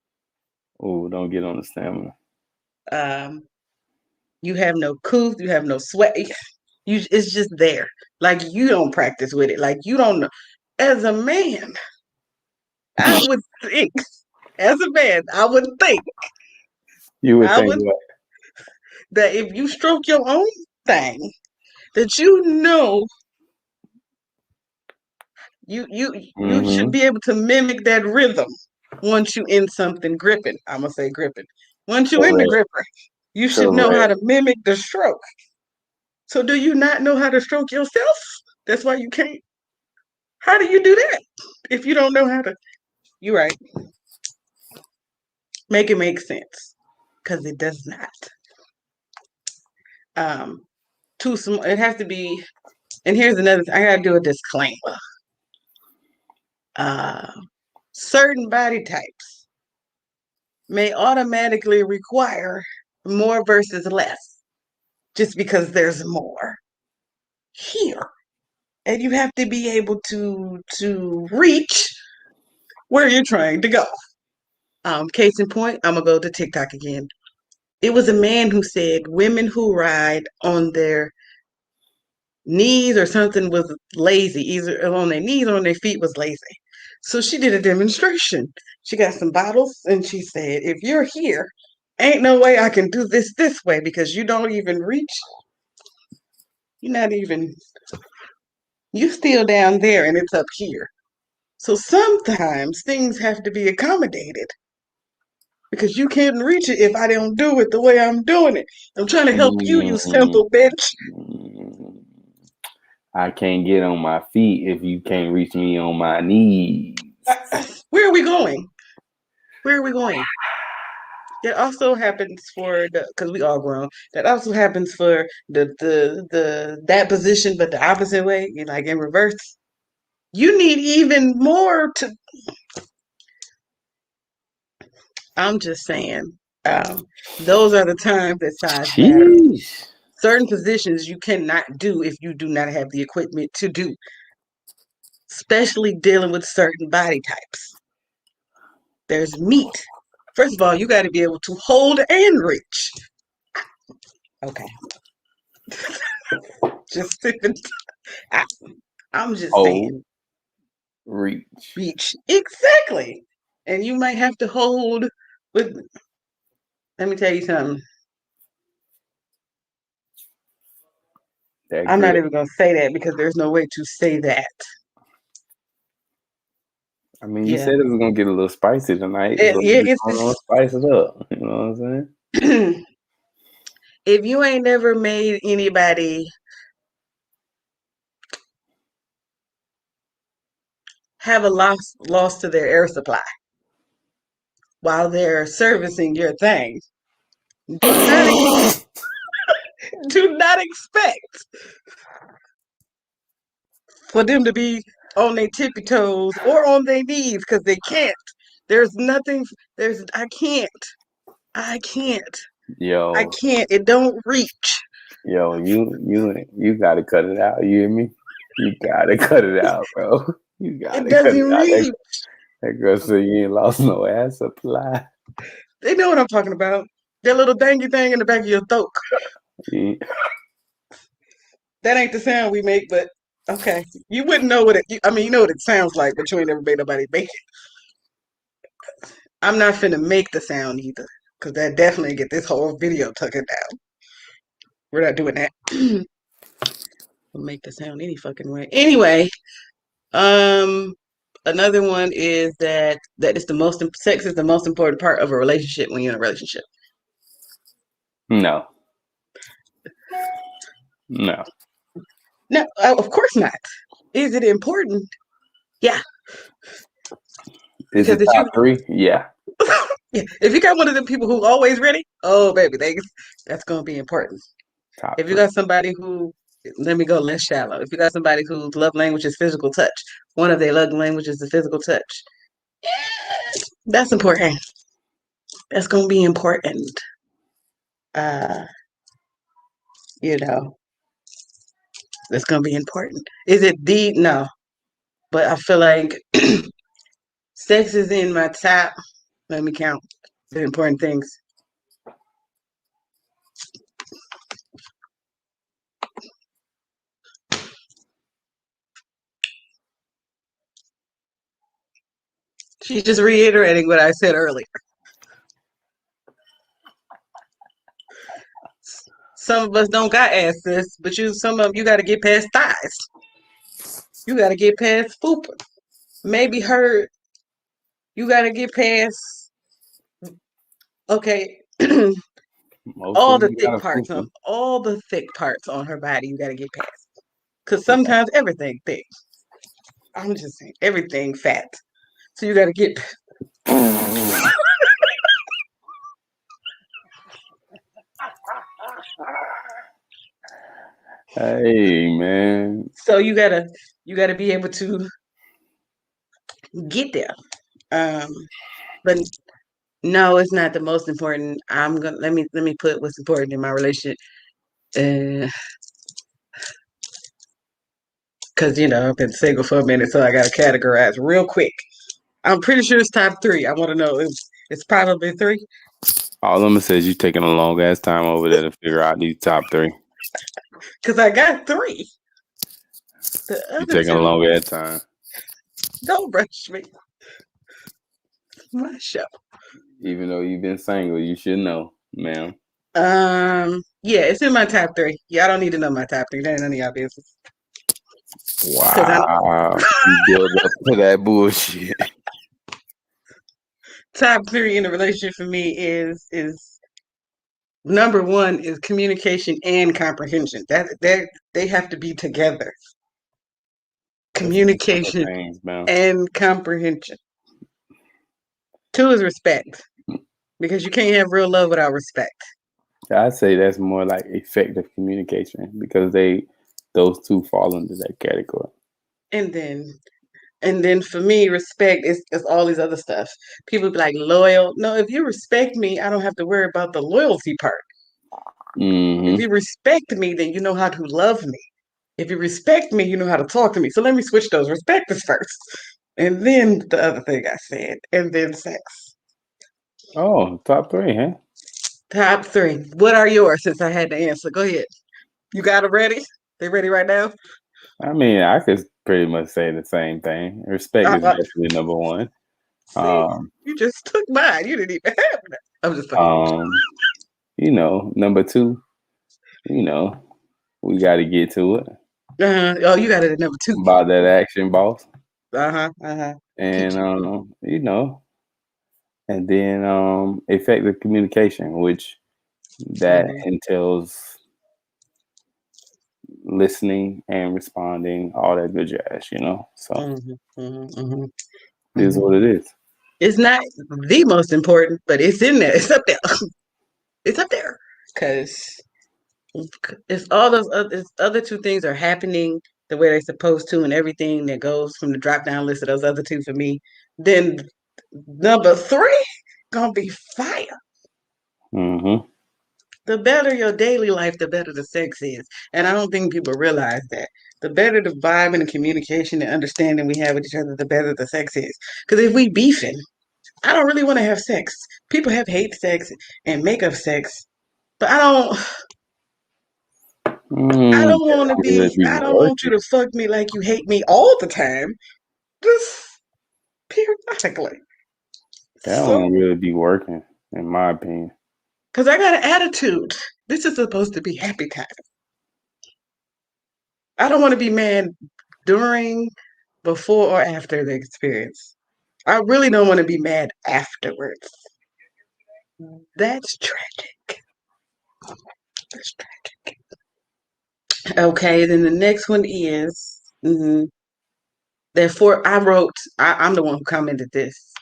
S2: Ooh, don't get on the stamina.
S1: Um, you have no couth, you have no sweat. It's just there. Like you don't practice with it. Like you don't know. As a man, I would think. As a man,
S2: You would
S1: I
S2: think
S1: would
S2: what?
S1: that if you stroke your own thing, that you know You should be able to mimic that rhythm once you in something gripping. I'm gonna say gripping. Once you in the
S2: Correct.
S1: gripper, you should know how
S2: Correct.
S1: to mimic the stroke. So do you not know how to stroke yourself? That's why you can't. How do you do that if you don't know how to? You're right. Make it make sense because it does not. Too small. It has to be. And here's another. I gotta do a disclaimer. Uh, certain body types may automatically require more versus less, just because there's more here, and you have to be able to reach where you're trying to go. Case in point, I'm gonna go to TikTok again. It was a man who said women who ride on their knees or something was lazy, either on their knees or on their feet was lazy. So she did a demonstration. She got some bottles and she said, if you're here, ain't no way I can do this way because you don't even reach. You're not even, you still down there and it's up here. So sometimes things have to be accommodated because you can't reach it if I don't do it the way I'm doing it. I'm trying to help you, you
S2: Mm,
S1: simple bitch.
S2: I can't get on my feet if you can't reach me on my knees.
S1: Where are we going? Where are we going? That also happens for the because we all grown. That also happens for the that position, but the opposite way, like in reverse. You need even more to. I'm just saying. Those are the times that size matter.
S2: Jeez.
S1: Certain positions you cannot do if you do not have the equipment to do, especially dealing with certain body types. There's meat. First of all, you got to be able to hold and reach. Okay, just I, I'm just saying.
S2: Oh, reach.
S1: Reach exactly, and you might have to hold with. Let me tell you something.
S2: That
S1: I'm not
S2: grip.
S1: even gonna say that because there's no way to say that.
S2: I mean, you
S1: Yeah,
S2: said it was gonna get a little spicy tonight, so
S1: yeah.
S2: we just gonna spice it up. You know what I'm saying?
S1: It's if you ain't never made anybody have a loss to their air supply while they're servicing your thing, do not do not expect for them to be on their tippy toes or on their knees because they can't. There's nothing. There's I can't. I can't. I
S2: Yo,
S1: can't. It don't reach.
S2: you gotta cut it out. You hear me? You gotta cut it out, bro. You
S1: It
S2: gotta cut it
S1: doesn't
S2: out.
S1: reach.
S2: That girl said you ain't lost no air supply.
S1: They know what I'm talking about. That little dangy thing in the back of your throat.
S2: You-
S1: That ain't the sound we make, but okay. You wouldn't know what it. I mean, you know what it sounds like, but you ain't never made nobody make it. I'm not finna make the sound either, because that definitely get this whole video taken down. We're not doing that. We'll make the sound any fucking way. Anyway, um, another one is that is the most sex is the most important part of a relationship when you're in a relationship.
S2: No, no.
S1: No, of course not. Is it important? Yeah,
S2: Is
S1: because
S2: it
S1: if you
S2: top three? Yeah,
S1: yeah, if you got one of the people who always ready, oh baby, that's gonna be important.
S2: top
S1: If you
S2: three.
S1: got somebody who let me go less shallow. If you got somebody whose love language is physical touch, one of their love languages is physical touch. That's important. That's gonna be important. Uh, you know, that's gonna be important. Is it the no? But I feel like sex is in my top. Let me count the important things. She's just reiterating what I said earlier. Some of us don't got asses, but some of you got to get past thighs. You got to get past spooping. Maybe hurt. You got to get past. Okay.
S2: Most women got a fupa.
S1: All the thick parts on her body. You got to get past. Because sometimes everything thick. I'm just saying everything fat. So you got to get.
S2: Hey man.
S1: So you gotta be able to get there. Um, but no, it's not the most important. I'm gonna let me put what's important in my relationship. Because I've been single for a minute, so I gotta categorize real quick. I'm pretty sure it's top three. I want to know. It's probably three.
S2: All I'm gonna say is you taking a long ass time over there to figure out these top three.
S1: Because I got three. The
S2: You
S1: other
S2: taking a
S1: two,
S2: long ass time.
S1: don't rush me. My show.
S2: Even though you've been single, you should know, ma'am.
S1: Yeah, it's in my top three. Y'all don't need to know my top three. That ain't none of y'all business. Because I
S2: Wow. You build up to that bullshit.
S1: top three in a relationship for me is number one is communication and comprehension. That they have to be together.
S2: That's two separate
S1: Communication
S2: things, man.
S1: and comprehension. Two is respect because you can't have real love without respect.
S2: I'd say that's more like effective communication because those two fall into that category.
S1: And then for me, respect is all these other stuff. People be like loyal. No, if you respect me, I don't have to worry about the loyalty part. If
S2: Mm-hmm.
S1: you respect me, then you know how to love me. If you respect me, you know how to talk to me. So let me switch those. Respect is first. And then the other thing I said. And then sex.
S2: Oh, top three, huh?
S1: Top three. What are yours since I had to answer? Go ahead. You got them ready? They ready right now?
S2: I mean, I could pretty much say the same thing. Respect is
S1: Uh,
S2: definitely number one.
S1: see,
S2: Um,
S1: you just took mine. You didn't even have that. I'm just fucking with
S2: um, number two, you know, we got to get to it
S1: you. Oh, you got it at number two.
S2: about that action, boss,
S1: Uh-huh. Uh-huh. Keep
S2: and and then effective communication, which that
S1: mm-hmm.
S2: entails listening and responding, all that good jazz. So
S1: Mm-hmm. Mm-hmm. Mm-hmm.
S2: it is
S1: Mm-hmm.
S2: what it is.
S1: It's not the most important, but it's in there. It's up there. It's up there. Because if all those other two things are happening the way they're supposed to, and everything that goes from the drop down list of those other two for me, then number three gonna be fire.
S2: Mm-hmm.
S1: The better your daily life, the better the sex is, and I don't think people realize that. The better the vibe and the communication and understanding we have with each other, the better the sex is. Because if we beefing, I don't really want to have sex. People have hate sex and make up sex, but I don't want to
S2: That would
S1: be.
S2: be
S1: I don't want you
S2: working.
S1: to fuck me like you hate me all the time. Just periodically.
S2: That
S1: So,
S2: don't really be working, in my opinion.
S1: because I got an attitude. This is supposed to be happy time. I don't want to be mad during, before, or after the experience. I really don't want to be mad afterwards. That's tragic. That's tragic. Okay, then the next one is therefore I wrote. I'm the one who commented this.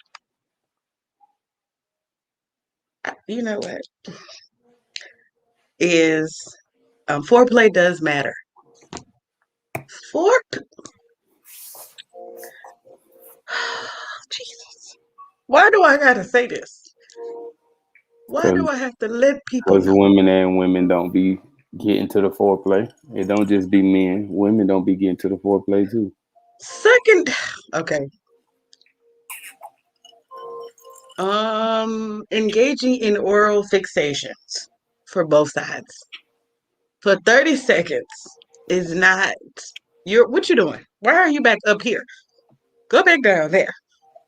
S1: You know what? Is foreplay does matter. Fore Jesus. Why do I gotta say this? Why do
S2: Because
S1: I have to let people know?
S2: women and women don't be getting to the foreplay. It don't just be men. Women don't be getting to the foreplay too.
S1: Second, okay. Engaging in oral fixations for both sides for 30 seconds is not. You're what you doing? Why are you back up here? Go back down there.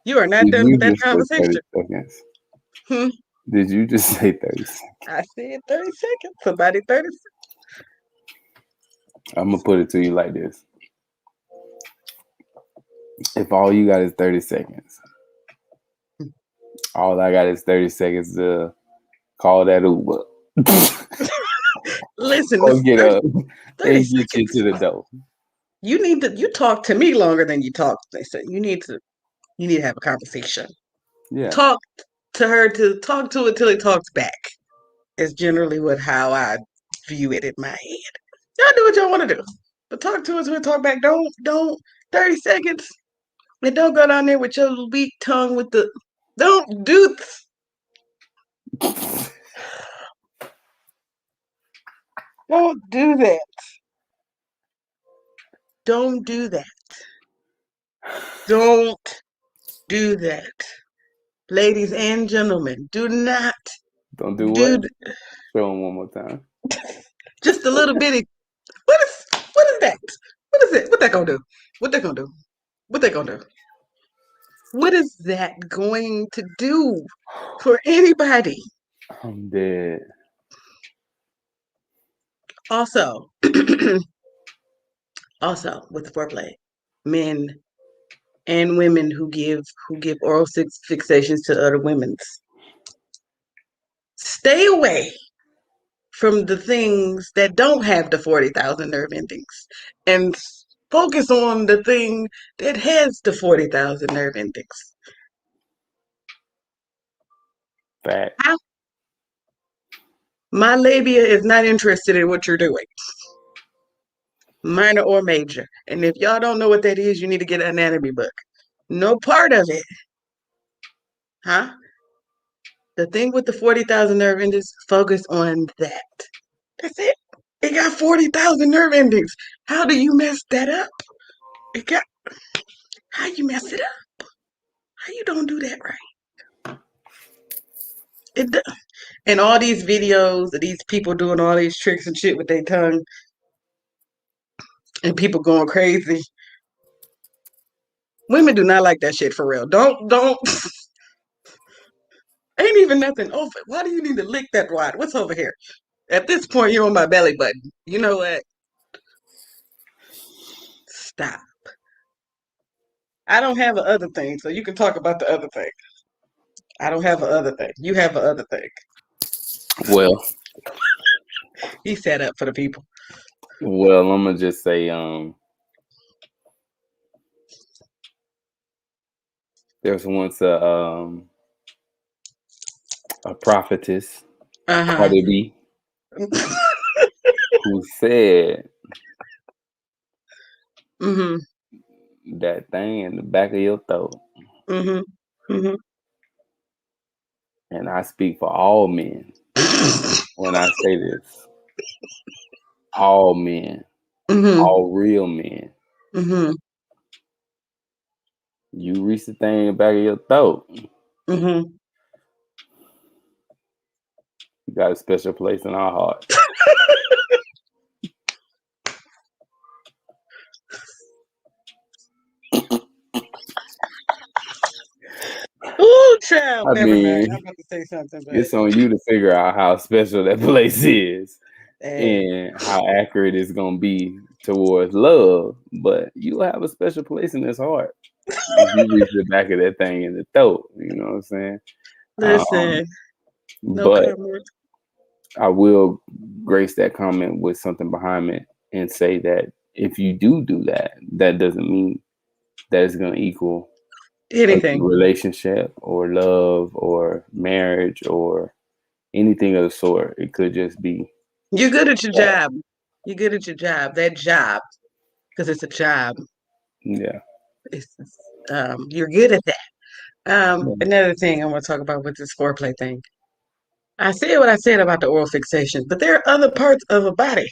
S1: You are not
S2: Did
S1: done
S2: you
S1: with that
S2: just say 30
S1: conversation.
S2: seconds?
S1: Hmm.
S2: Did you just say 30 seconds?
S1: I said 30 seconds. Somebody 30 seconds.
S2: I'm going to put it to you like this. If all you got is 30 seconds, all I got is 30 seconds to call that Uber
S1: Listen,
S2: or
S1: this
S2: get
S1: 30,
S2: up
S1: 30
S2: and get you
S1: seconds.
S2: to the door.
S1: You talk to me longer than you talk. They said you need to have a conversation.
S2: Yeah.
S1: Talk talk to it till it talks back. Is generally what how I view it in my head. Y'all do what y'all want to do, but talk to us till it talk back. Don't 30 seconds. And don't go down there with your weak tongue with the. Don't do. Don't do that. Don't do that. Don't do that. Ladies and gentlemen, do not
S2: Don't do what?
S1: do
S2: Show them one more time.
S1: just a little bitty. What is that? What is it? What that gonna do? What that gonna do? What that gonna do? What is that going to do for anybody?
S2: I'm dead.
S1: Also, also with foreplay, men and women who give oral fixations to other women's, stay away from the things that don't have the 40,000 nerve endings and focus on the thing that has the 40,000 nerve endings.
S2: Fact.
S1: My labia is not interested in what you're doing, minor or major. And if y'all don't know what that is, you need to get an anatomy book. No part of it, huh? The thing with the 40,000 nerve endings, focus on that. That's it. It got 40,000 nerve endings. How do you mess that up? It got, how you mess it up? How you don't do that right? It and all these videos of these people doing all these tricks and shit with their tongue and people going crazy. Women do not like that shit for real. Don't ain't even nothing over. Why do you need to lick that wide? What's over here? At this point, you're on my belly button. You know what? Stop. I don't have a other thing, so you can talk about the other thing. I don't have a other thing. You have a other thing.
S2: Well,
S1: He set up for the people.
S2: well, I'm gonna just say, there was once a prophetess,
S1: Uh
S2: Cardi B,
S1: huh.
S2: who said
S1: Mhm.
S2: that thing in the back of your throat.
S1: Mhm. Mhm.
S2: And I speak for all men when I say this. All men,
S1: Mhm.
S2: all real men.
S1: Mhm.
S2: You reach the thing in the back of your throat,
S1: Mhm.
S2: you got a special place in our hearts.
S1: Ooh, child.
S2: I
S1: Never mind. I'm
S2: mean,
S1: about to say something, but
S2: it's on you to figure out how special that place is
S1: hey,
S2: and how accurate it's gonna be towards love. But you have a special place in his heart if you reach the back of that thing in the throat. You know what I'm saying? Um,
S1: listen, no
S2: but
S1: comment.
S2: I will grace that comment with something behind it and say that if you do that, that doesn't mean that it's gonna equal a
S1: Anything.
S2: relationship or love or marriage or anything of the sort. It could just be
S1: You're good at your
S2: that.
S1: job. You're good at your job. That job, because it's a job.
S2: Yeah.
S1: It's you're good at that.
S2: Yeah.
S1: Another thing I want to talk about with this foreplay thing. I said what I said about the oral fixation, but there are other parts of a body.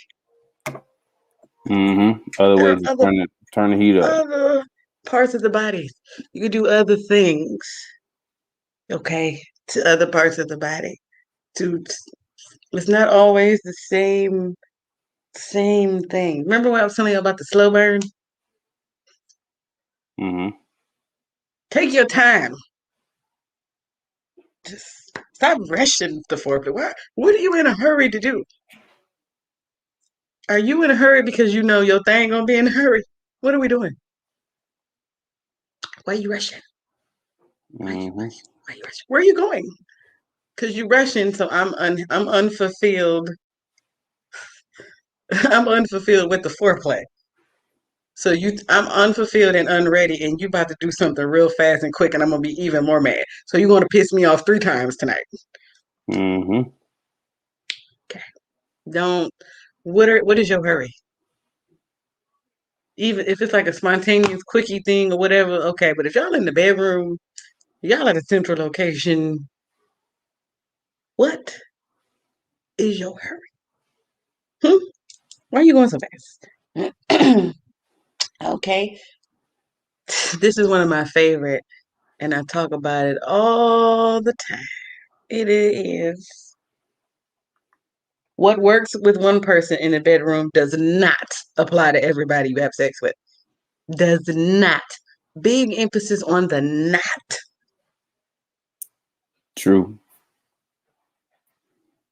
S2: Other
S1: There are
S2: ways to turn the heat up.
S1: other parts of the body. You can do other things, okay, to other parts of the body. To it's not always the same thing. Remember what I was telling you about the slow burn?
S2: hmm
S1: Take your time. Just stop rushing the foreplay. What are you in a hurry to do? Are you in a hurry because you know your thing gonna be in a hurry? What are we doing? Why are you rushing?
S2: Mm-hmm.
S1: Why you rushing? Where are you going? Because you rushing, so I'm unfulfilled. I'm unfulfilled with the foreplay. So I'm unfulfilled and unready, and you about to do something real fast and quick, and I'm gonna be even more mad. So you want to piss me off 3 times tonight?
S2: Mm-hmm.
S1: Okay. Don't. What is your hurry? Even if it's like a spontaneous quickie thing or whatever, okay. But if y'all in the bedroom, y'all at a central location, what is your hurry? Hmm? Why are you going so fast? Okay. This is one of my favorite, and I talk about it all the time. It is what works with one person in the bedroom does not apply to everybody you have sex with. Does not. Big emphasis on the not.
S2: True.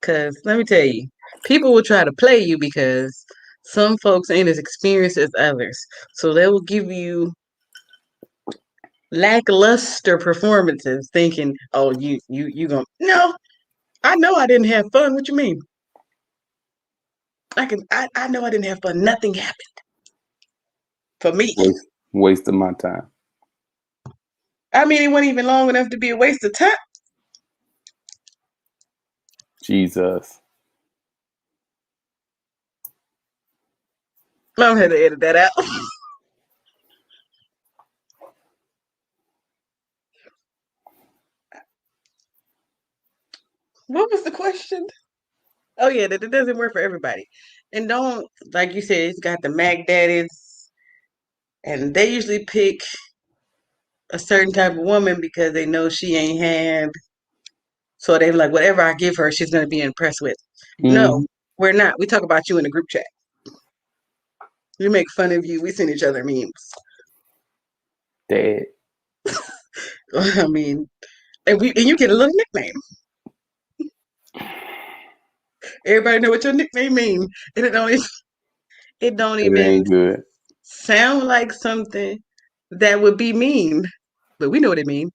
S1: Because let me tell you, people will try to play you because some folks ain't as experienced as others. So they will give you lackluster performances thinking, oh, you gonna no, I know I didn't have fun. What you mean? I know I didn't have fun. Nothing happened for me.
S2: Waste of my time.
S1: I mean, it wasn't even long enough to be a waste of time.
S2: Jesus.
S1: I don't have to edit that out. What was the question? Oh yeah, that it doesn't work for everybody. And don't like you said, it's got the Mac daddies, and they usually pick a certain type of woman because they know she ain't had. So they like whatever I give her, she's gonna be impressed with. No,
S2: Mm-hmm.
S1: we're not. We talk about you in a group chat. We make fun of you. We send each other memes.
S2: Dead.
S1: I mean, and you get a little nickname. Everybody know what your nickname means, and it don't
S2: It
S1: even
S2: ain't good.
S1: sound like something that would be mean, but we know what it means.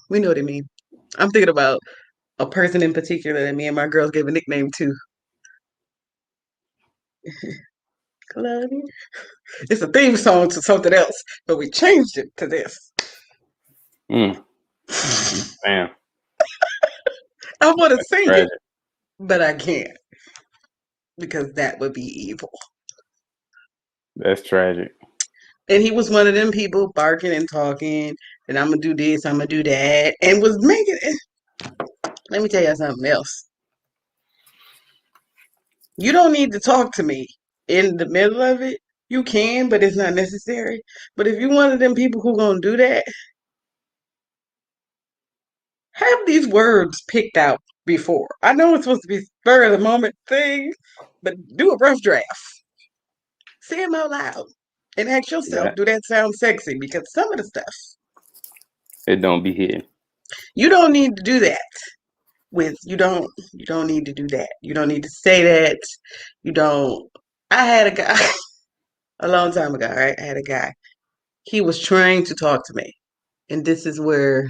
S1: We know what it means. I'm thinking about a person in particular that me and my girls gave a nickname to. Claudia. It's a theme song to something else, but we changed it to this.
S2: Mm. Man,
S1: I want to
S2: that's
S1: sing it,
S2: tragic.
S1: but I can't because that would be evil.
S2: That's tragic.
S1: And he was one of them people barking and talking, and I'm gonna do this, I'm gonna do that, and was making it. Let me tell you something else. You don't need to talk to me in the middle of it. You can, but it's not necessary. But if you're one of them people who gonna do that, have these words picked out before. I know it's supposed to be spur of the moment thing, but do a rough draft. Say them out loud and ask yourself,
S2: Yeah.
S1: do that sound sexy? Because some of the stuff
S2: It don't be hitting.
S1: you don't need to do that with. You don't need to do that. You don't need to say that. You don't. I had a guy a long time ago, right? I had a guy. He was trying to talk to me, and this is where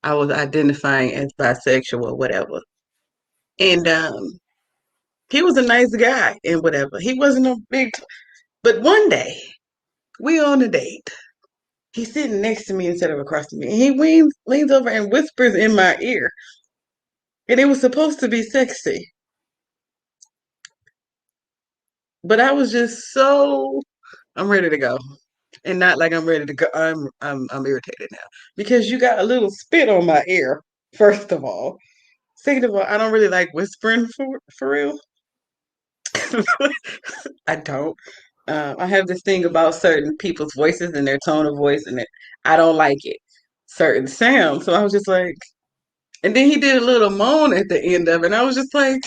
S1: I was identifying as bisexual, whatever. And he was a nice guy and whatever. He wasn't a but one day we on a date. He's sitting next to me instead of across from me. And he leans over and whispers in my ear. And it was supposed to be sexy. But I was just so I'm ready to go. And not like I'm ready to go. I'm irritated now. Because you got a little spit on my ear, first of all. Second of all, I don't really like whispering for real. I don't. I have this thing about certain people's voices and their tone of voice, and I don't like it. Certain sounds. So I was just like, and then he did a little moan at the end of it, and I was just like,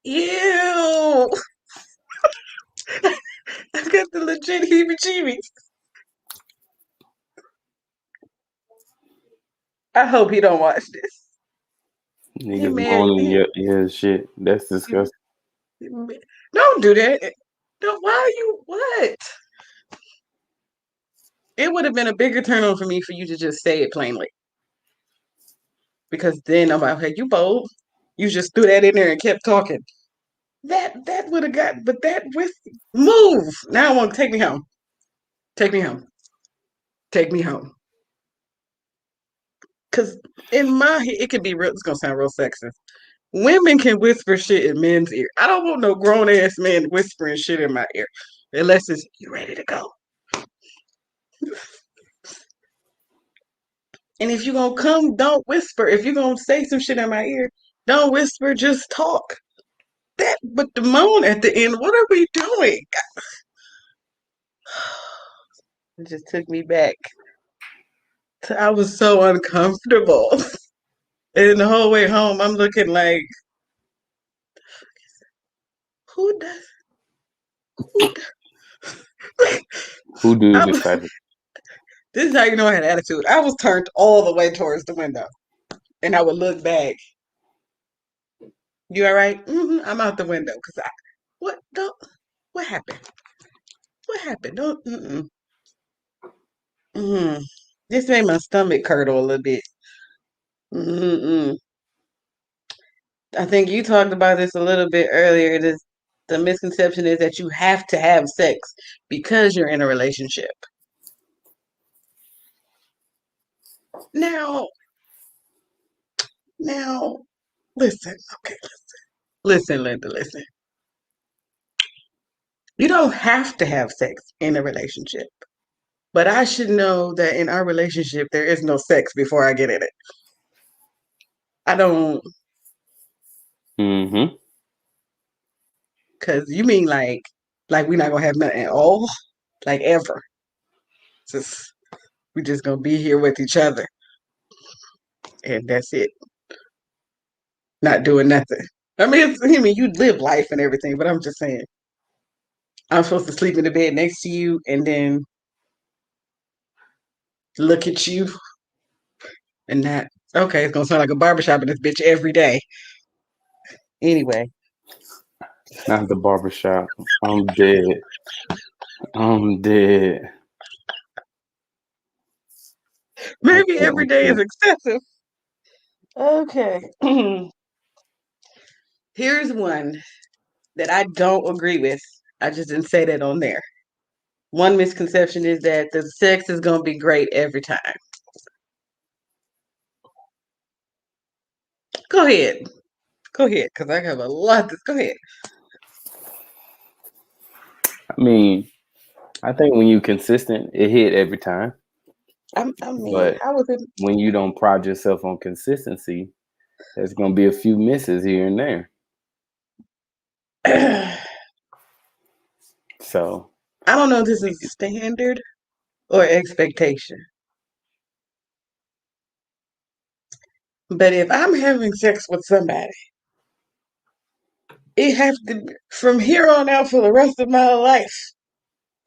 S1: ew. I got the legit heebie-jeebies. I hope he don't watch this. He
S2: Niggas
S1: married
S2: moaning
S1: me.
S2: yeah, shit. That's
S1: He,
S2: disgusting.
S1: don't do that. No, why are you what? It would have been a bigger turn on for me for you to just say it plainly. Because then I'm like, okay, you bold. You just threw that in there and kept talking. That would have got, but that with move. Now I want to take me home. Take me home. Take me home. Cause in my head, it can be real. It's gonna sound real sexist. Women can whisper shit in men's ear. I don't want no grown ass man whispering shit in my ear, unless it's you ready to go. And if you gonna come, don't whisper. If you gonna say some shit in my ear, don't whisper. Just talk. That, but the moan at the end. What are we doing? It just took me back. I was so uncomfortable. And the whole way home, I'm looking like, who does? Who does?
S2: Who do
S1: I
S2: this
S1: was,
S2: type of
S1: this is how you know I had attitude. I was turned all the way towards the window, and I would look back. You all right? I'm out the window because I. What? Don't. What happened? What happened? Don't. Mm. This made my stomach curdle a little bit. Mm-mm. I think you talked about this a little bit earlier. The misconception is that you have to have sex because you're in a relationship. Now, now, listen. Okay, listen, Linda. Listen. You don't have to have sex in a relationship, but I should know that in our relationship there is no sex before I get in it. I don't,
S2: Mm-hmm.
S1: cause you mean like we're not gonna have nothing at all, like ever. Just we just gonna be here with each other, and that's it. Not doing nothing. I mean, you live life and everything, but I'm just saying, I'm supposed to sleep in the bed next to you and then look at you and not. Okay, it's gonna sound like a barbershop in this bitch every day. Anyway,
S2: Not the barbershop. I'm dead. I'm dead. I
S1: maybe
S2: can't
S1: every
S2: with
S1: day is
S2: you.
S1: excessive. Okay. Here's one that I don't agree with. I just didn't say that on there. One misconception is that the sex is gonna be great every time. Go ahead. Go ahead, because I have a lot to go ahead.
S2: I mean, I think when you consistent, it hit every time.
S1: I mean,
S2: But
S1: how was it?
S2: when you don't pride yourself on consistency, there's gonna be a few misses here and there.
S1: I
S2: So
S1: don't know if this is standard or expectation. But if I'm having sex with somebody, it has to be from here on out for the rest of my life.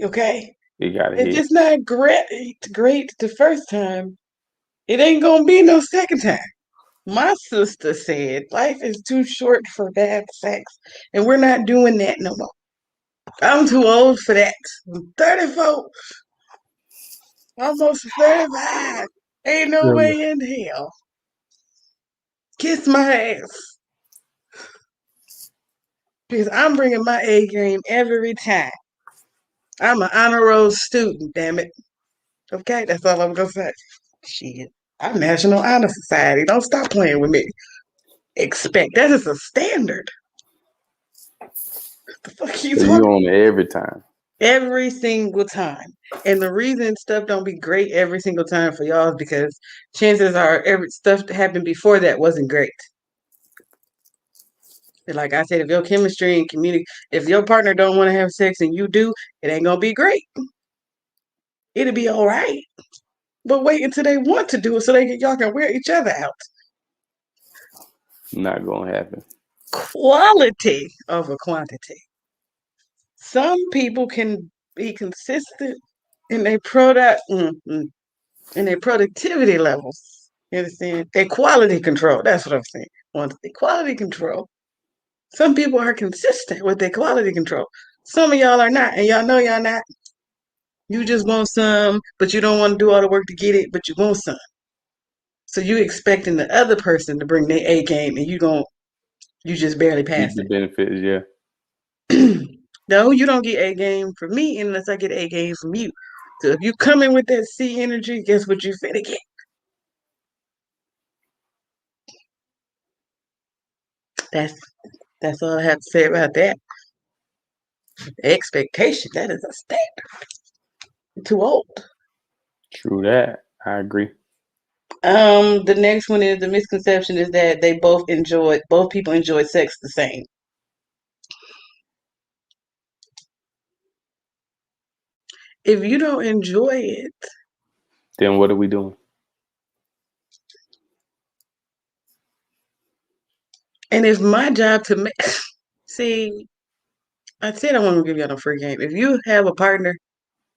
S1: Okay?
S2: it gotta
S1: If
S2: hit.
S1: it's not great the first time, it ain't gonna be no second time. My sister said life is too short for bad sex, and we're not doing that no more. I'm too old for that. I'm 34, almost 35. Ain't no
S2: Um,
S1: way in hell. Kiss my ass. Because I'm bringing my A game every time. I'm an honor roll student, damn it. Okay, that's all I'm gonna say. Shit. I'm National Honor Society. Don't stop playing with me. Expect that is a standard. The fuck you
S2: So you
S1: talking?
S2: on it every time.
S1: Every single time. And the reason stuff don't be great every single time for y'all is because chances are every stuff that happened before that wasn't great. And like I said, if your chemistry and community, if your partner don't want to have sex and you do, it ain't gonna be great. It'll be all right. But wait until they want to do it so y'all can wear each other out.
S2: Not gonna happen.
S1: Quality over quantity. Some people can be consistent in their in their productivity levels. You understand? Their quality control. That's what I'm saying. One, the quality control. Some people are consistent with their quality control. Some of y'all are not, and y'all know y'all not. You just want some, but you don't want to do all the work to get it, but you want some. So you expecting the other person to bring their A game, and you just barely
S2: Reap
S1: pass
S2: the benefits, yeah.
S1: it. No, you don't get A game from me unless I get A game from you. So if you come in with that C energy, guess what you finna get? That's that's all I have to say about that. Expectation, that is a standard. Too old.
S2: True that. I agree.
S1: The next one is the misconception is that both people enjoy sex the same. If you don't enjoy it,
S2: Then what are we doing?
S1: and it's my job to make see, I said I want to give y'all no free game. If you have a partner,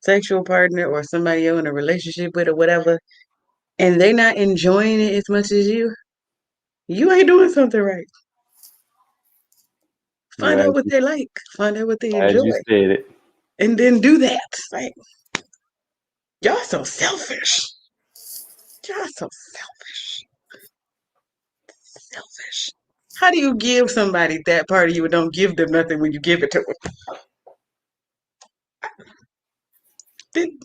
S1: sexual partner, or somebody you're in a relationship with or whatever, and they're not enjoying it as much as you ain't doing something right. Find
S2: Yeah,
S1: out what they like, find out what they
S2: as you
S1: enjoy,
S2: said it.
S1: and then do that. Like, y'all so selfish. Y'all so selfish. Selfish. How do you give somebody that part of you and don't give them nothing when you give it to them? Then,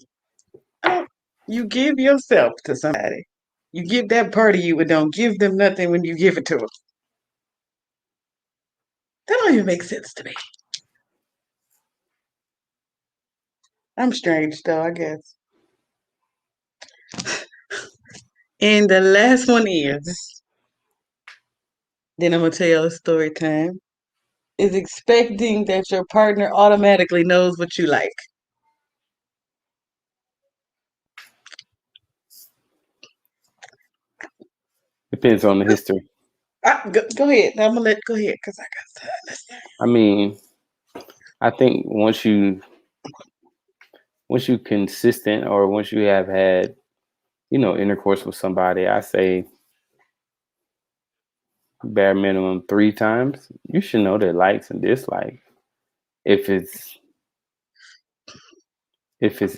S1: you give yourself to somebody. You give that part of you and don't give them nothing when you give it to them. That don't even make sense to me. I'm strange though, I guess. And the last one is, then I'm gonna tell you a story time, is expecting that your partner automatically knows what you like.
S2: Depends on the history.
S1: Go ahead. I'm gonna go ahead because I got to understand.
S2: I mean, I think once you consistent or once you have had, intercourse with somebody, I say bare minimum 3 times, you should know their likes and dislikes if it's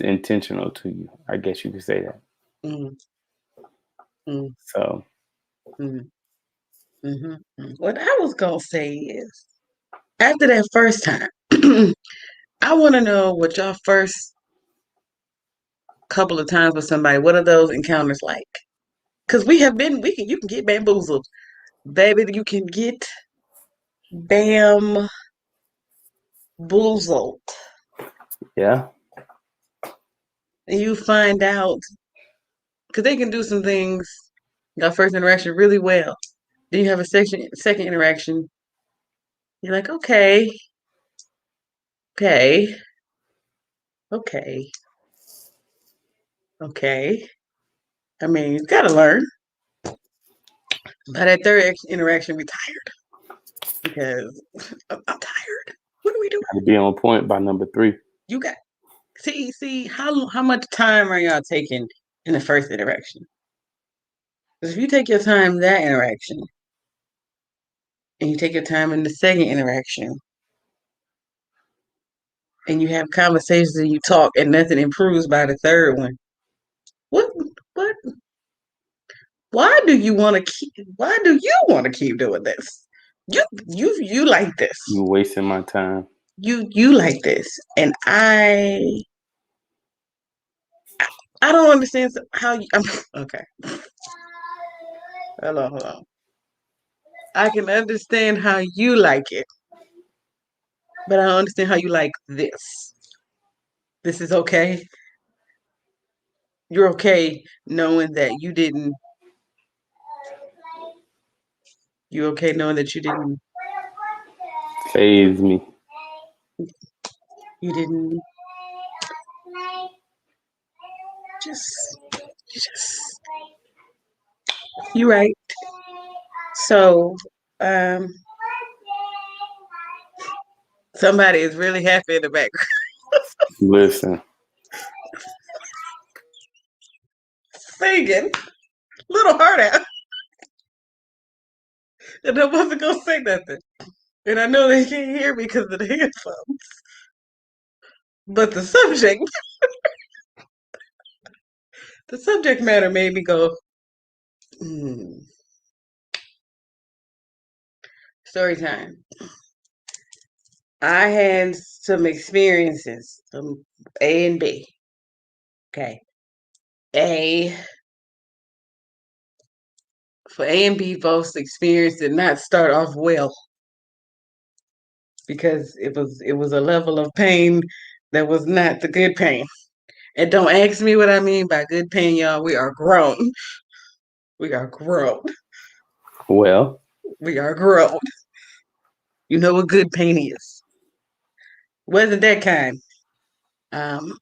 S2: intentional to you. I guess you could say that.
S1: Mm, mm,
S2: So
S1: mm, What I was gonna say is, after that first time, I want to know what y'all first couple of times with somebody. What are those encounters like? Because you can get bamboozled, baby. You can get bamboozled,
S2: yeah,
S1: and you find out because they can do some things. Your first interaction really well. Then you have a second interaction. You're like, okay, okay, okay, okay. I mean, you gotta learn. By that third interaction, we tired because I'm tired. What are we doing?
S2: got to be on point by number 3.
S1: You got see how much time are y'all taking in the first interaction? Because if you take your time that interaction and you take your time in the second interaction and you have conversations and you talk and nothing improves by the third one, what what why do you want to keep why do you want to keep doing this? You like this.
S2: You wasting my time.
S1: You like this. And I don't understand how you okay. Hold on. I can understand how you like it, but I don't understand how you like this. This is okay. You're okay knowing that you didn't. You're okay knowing that you didn't.
S2: Phase me.
S1: You didn't. Just. Just. You're right. So, um, somebody is really happy in the background
S2: Listen,
S1: singing, little heart out, and I wasn't gonna say nothing. And I know they can't hear me because of the headphones. But the subject The subject matter made me go, hmm, story time. I had some experiences, some A and B. Okay. A for A and B both experience did not start off well because it was a level of pain that was not the good pain. And don't ask me what I mean by good pain, y'all. We are grown. We are grown.
S2: Well,
S1: We are grown. You know what good pain is. Wasn't that kind. Um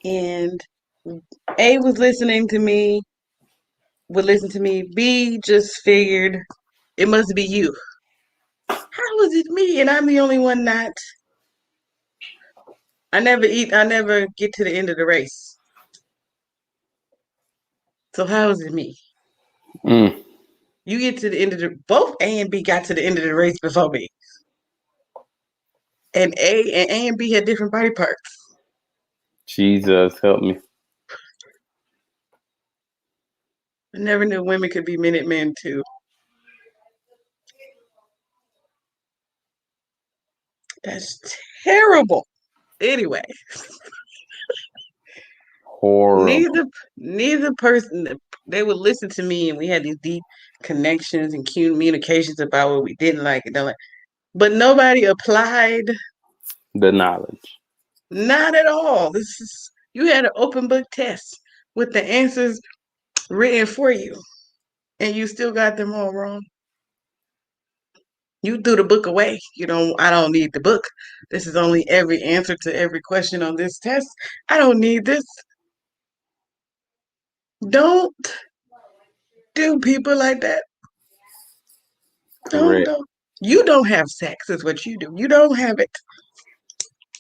S1: and A was listening to me, would listen to me. B just figured it must be you. How is it me? And I'm the only one not. I never get to the end of the race. So how is it me?
S2: mm,
S1: You get to the end of both A and B got to the end of the race before me. And A and B had different body parts.
S2: Jesus help me.
S1: I never knew women could be Minutemen too. That's terrible. Anyway,
S2: Horrible.
S1: neither person they would listen to me, and we had these deep connections and communications about what we didn't like and don't like. But nobody applied,
S2: The knowledge.
S1: not at all. This is you had an open book test with the answers written for you, and you still got them all wrong. You threw the book away. I don't need the book. This is only every answer to every question on this test. I don't need this. Don't do people like that.
S2: Correct.
S1: Don't. You don't have sex, is what you do. You don't have it.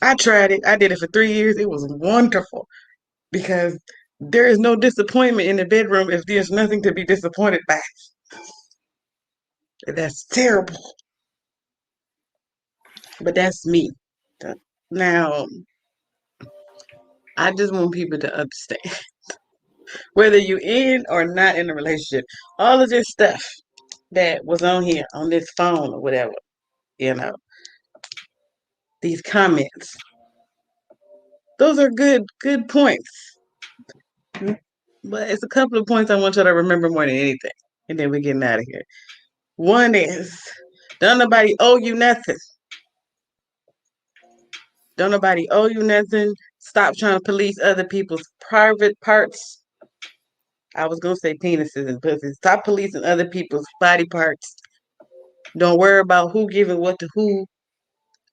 S1: I tried it. I did it for 3 years. It was wonderful because there is no disappointment in the bedroom if there's nothing to be disappointed by. That's terrible. But that's me. Now, I just want people to understand whether you're in or not in a relationship, all of this stuff that was on here, on this phone or whatever, you know, these comments, those are good points. But it's a couple of points I want you to remember more than anything. And then we're getting out of here. One is, don't nobody owe you nothing. Don't nobody owe you nothing. Stop trying to police other people's private parts. I was gonna say penises and pussies. Stop policing other people's body parts. Don't worry about who giving what to who.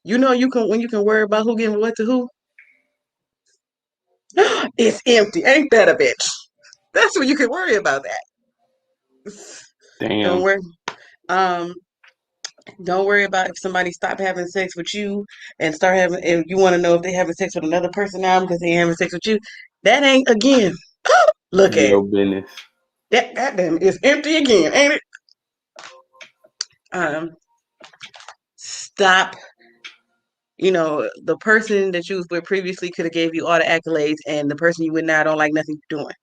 S1: You know you can when you can worry about who giving what to who. It's empty. Ain't that a bitch? That's when you can worry about that. Don't
S2: Damn.
S1: worry. Um, don't worry about if somebody stop having sex with you and start having and you want to know if they having sex with another person now because they ain't having sex with you. That ain't again. Look at it.
S2: Your business.
S1: That goddamn is empty again, ain't it? Um, stop. The person that you was with previously could have gave you all the accolades, and the person you with now don't like nothing you're doing.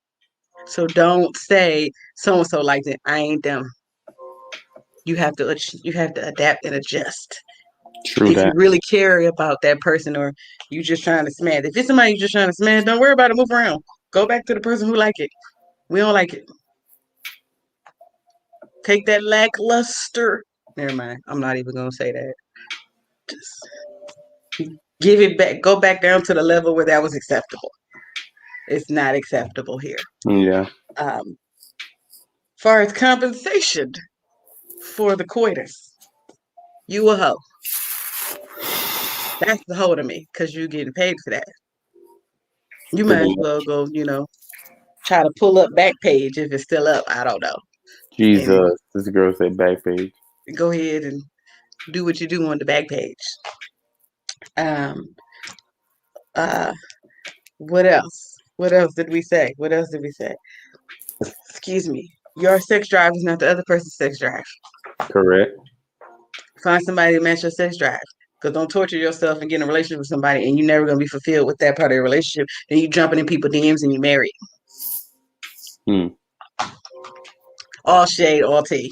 S1: So don't say so and so likes it. I ain't them. You have to adapt and adjust.
S2: True
S1: If you
S2: that.
S1: really care about that person, or you just trying to smash. If it's somebody you just trying to smash, don't worry about it. Move around. Go back to the person who like it. We don't like it. Take that lackluster. Never mind. I'm not even gonna say that. Just give it back. Go back down to the level where that was acceptable. It's not acceptable here.
S2: Yeah.
S1: Um, far as compensation for the coitus, you a hoe. That's the hoe to me, because you're getting paid for that. You might
S2: Pretty
S1: as well
S2: much.
S1: go, try to pull up Backpage if it's still up. I don't know. And
S2: Jesus. This girl said back page.
S1: go ahead and do what you do on the Backpage. Um, uh, what else? What else did we say? What else did we say? Excuse me. Your sex drive is not the other person's sex drive.
S2: Correct.
S1: Find somebody to match your sex drive. Because don't torture yourself and get in a relationship with somebody and you're never going to be fulfilled with that part of your relationship. Then you jumping in people's DMs and you married.
S2: Hmm.
S1: All shade, all tea.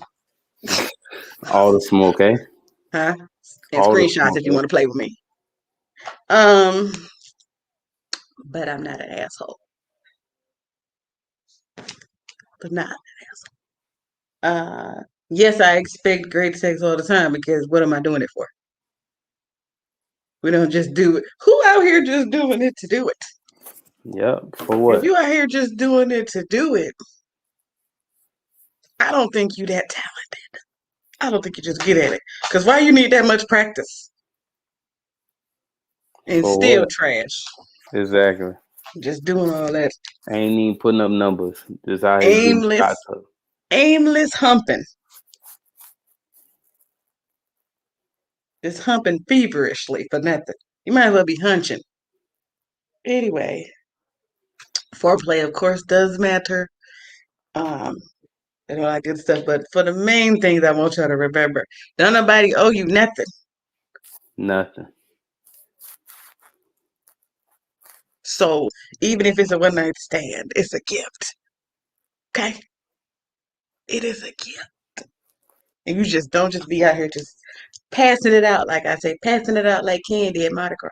S2: All the smoke, eh?
S1: Huh? And
S2: All the
S1: screenshots
S2: smoke,
S1: if you
S2: eh?
S1: want to play with me. But I'm not an asshole. But not an asshole. Yes, I expect great sex all the time because what am I doing it for? We don't just do it. Who out here just doing it to do it?
S2: Yep. For
S1: If
S2: what?
S1: you out here just doing it to do it, I don't think you that talented. I don't think you just get at it. Because why you need that much practice and
S2: For
S1: still
S2: what?
S1: trash?
S2: Exactly.
S1: Just doing all that
S2: Ain't even putting up numbers. Just out here getting
S1: aimless,
S2: shots up.
S1: aimless humping. Just humping feverishly for nothing. You might as well be hunching. Anyway, foreplay, of course, does matter. Um, and all that good stuff. But for the main things I want y'all to remember, don't nobody owe you nothing.
S2: Nothing.
S1: So even if it's a one night stand, it's a gift. Okay? It is a gift. And you just don't just be out here just passing it out, like I say, passing it out like candy at Mardi Gras.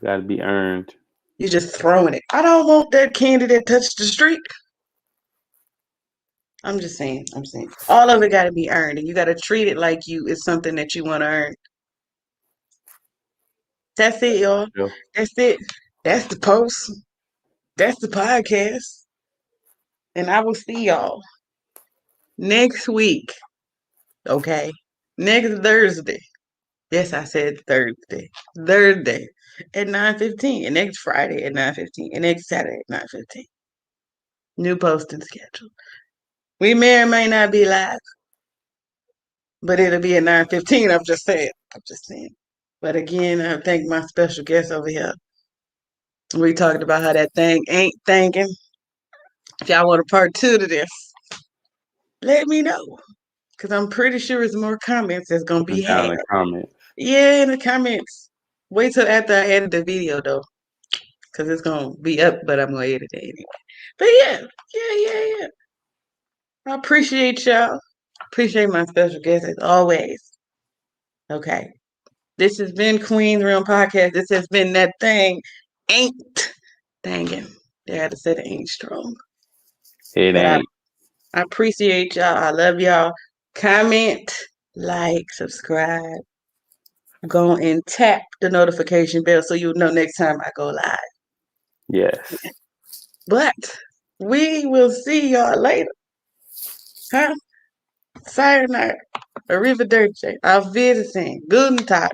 S2: Got to be earned.
S1: You're just throwing it. I don't want that candy that touched the street. I'm just saying. I'm saying. All of it got to be earned, and you got to treat it like it's something that you want to earn. That's it, y'all.
S2: Sure.
S1: That's it. That's the post. That's the podcast. And I will see y'all next week. Okay? Next Thursday. Yes, I said Thursday. Thursday at 9:15. And next Friday at 9:15. And next Saturday at 9:15. New posting schedule. We may or may not be live, but it'll be at 9:15. I'm just saying. I'm just saying. But again, I thank my special guest over here. We talked about how that thing ain't thinking. If y'all want a part two to this, let me know. Because I'm pretty sure it's more comments that's going to
S2: Put
S1: be
S2: it down
S1: had.
S2: in the comments.
S1: Yeah, in the comments. Wait till after I edit the video, though. Because it's going to be up, but I'm going to edit it anyway. But yeah. I appreciate y'all. Appreciate my special guest as always. Okay. This has been Queen's Realm Podcast. This has been that thing. Ain't thangin'. They had to say it ain't strong.
S2: It
S1: But I
S2: ain't.
S1: appreciate y'all. I love y'all. Comment, like, subscribe. Go and tap the notification bell so you'll know next time I go live.
S2: Yes.
S1: But we will see y'all later. Huh? Sayonara. Arrivederci. Auf Wiedersehen. Guten Tag.